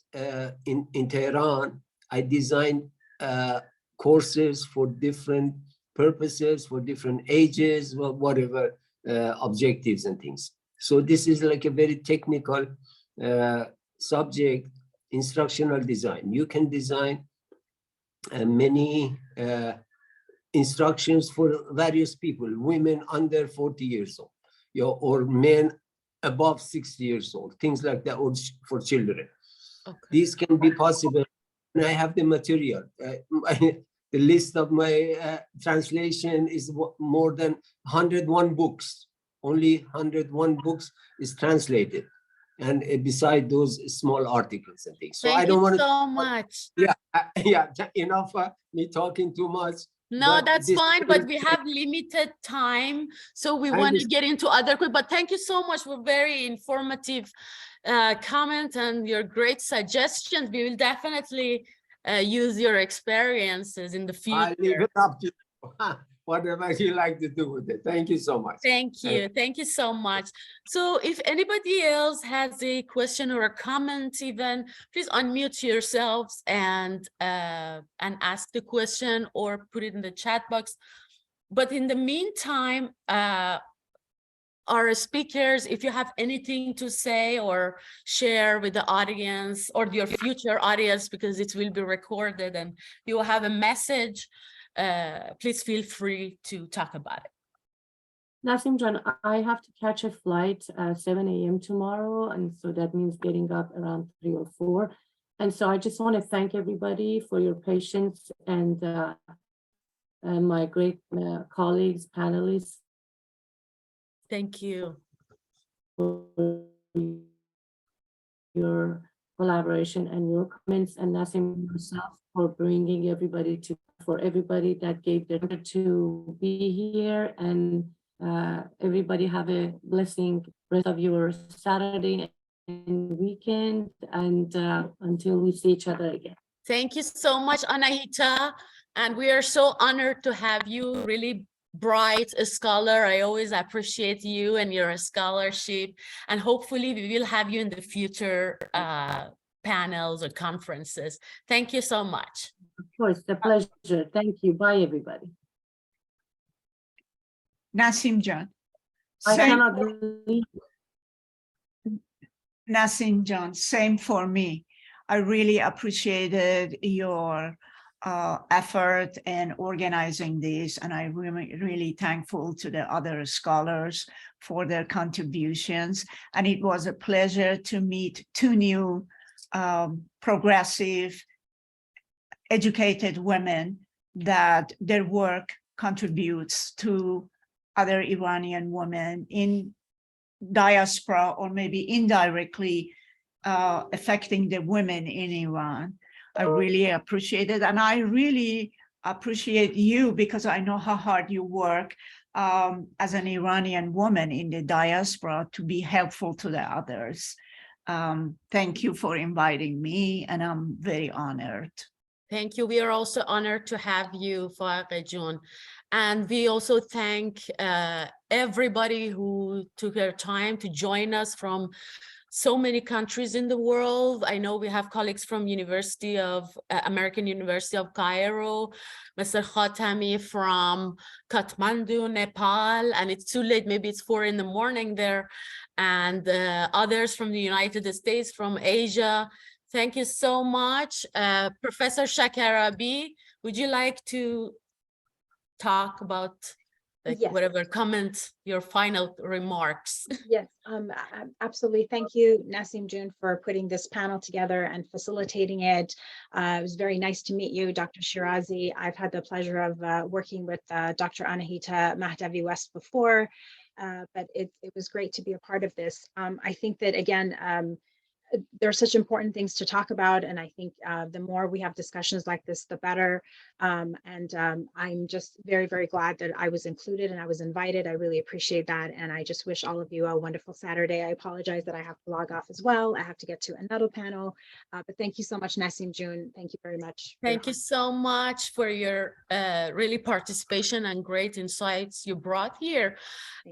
in Tehran. I designed courses for different purposes, for different ages, whatever objectives and things. So this is like a very technical subject, instructional design. You can design many instructions for various people, women under 40 years old, or men above 60 years old, things like that, or for children. Okay. These can be possible. And I have the material. The list of my translation is more than 101 books. Only 101 books is translated. And beside those small articles and things. So I don't want to. Thank you so much. Yeah, enough me talking too much. No, that's fine, but we have limited time, so we want to get into other questions. But thank you so much for very informative comment and your great suggestions. We will definitely use your experiences in the future. I leave it up to you. Whatever you like to do with it. Thank you so much. Thank you. Thank you so much. So if anybody else has a question or a comment even, please unmute yourselves and ask the question or put it in the chat box. But in the meantime, our speakers, if you have anything to say or share with the audience or your future audience, because it will be recorded and you will have a message, please feel free to talk about it. Nasim John, I have to catch a flight at 7 a.m. tomorrow, and so that means getting up around 3 or 4. And so I just want to thank everybody for your patience and my great colleagues, panelists. Thank you for your collaboration and your comments, and Nasim yourself for bringing everybody to, for everybody that gave their time to be here, and everybody have a blessing rest of your Saturday and weekend, and until we see each other again. Thank you so much, Anahita, and we are so honored to have you. Really bright scholar. I always appreciate you and your scholarship, and hopefully we will have you in the future panels or conferences. Thank you so much. Of course, the pleasure. Thank you. Bye, everybody. Nasim John. I Same, cannot leave. Nasim John, same for me. I really appreciated your effort in organizing this, and I'm really thankful to the other scholars for their contributions. And it was a pleasure to meet two new progressive, educated women that their work contributes to other Iranian women in diaspora, or maybe indirectly affecting the women in Iran. I really appreciate it. And I really appreciate you, because I know how hard you work as an Iranian woman in the diaspora to be helpful to the others. Thank you for inviting me, and I'm very honored. Thank you. We are also honored to have you, Faegheh Jun. And we also thank everybody who took their time to join us from so many countries in the world. I know we have colleagues from American University of Cairo, Mr. Khatami from Kathmandu, Nepal, and it's too late, maybe it's 4 in the morning there, and others from the United States, from Asia. Thank you so much. Professor Shakarabi, would you like to talk about Yes. whatever comment, your final remarks? Yes, absolutely. Thank you, Nasim June, for putting this panel together and facilitating it. It was very nice to meet you, Dr. Shirazi. I've had the pleasure of working with Dr. Anahita Mahdavi West before, but it was great to be a part of this. I think that, again, there are such important things to talk about, and I think the more we have discussions like this, the better. I'm just very, very glad that I was included and I was invited. I really appreciate that, and I just wish all of you a wonderful Saturday. I apologize that I have to log off as well. I have to get to another panel, but thank you so much, Nasim June. Thank you very much. Thank you so much for your really participation and great insights you brought here.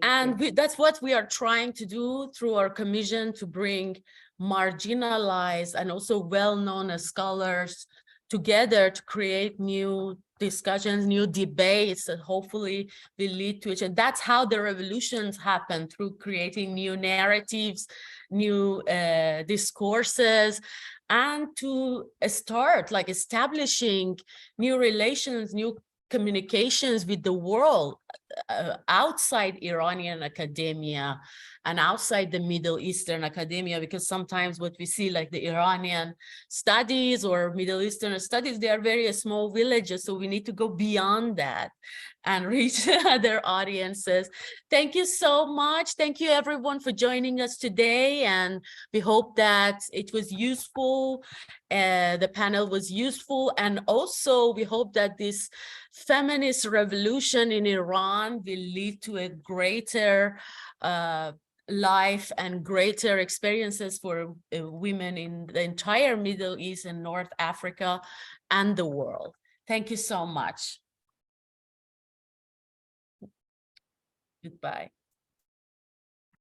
That's what we are trying to do through our commission, to bring marginalized and also well-known scholars together to create new discussions, new debates that hopefully will lead to it. And that's how the revolutions happen, through creating new narratives, new discourses, and to start like establishing new relations, new communications with the world outside Iranian academia and outside the Middle Eastern academia, because sometimes what we see, like the Iranian studies or Middle Eastern studies, they are very small villages. So we need to go beyond that and reach other audiences. Thank you so much. Thank you everyone for joining us today. And we hope that it was useful. The panel was useful. And also we hope that this feminist revolution in Iran will lead to a greater life and greater experiences for women in the entire Middle East and North Africa and the world. Thank you so much. Goodbye.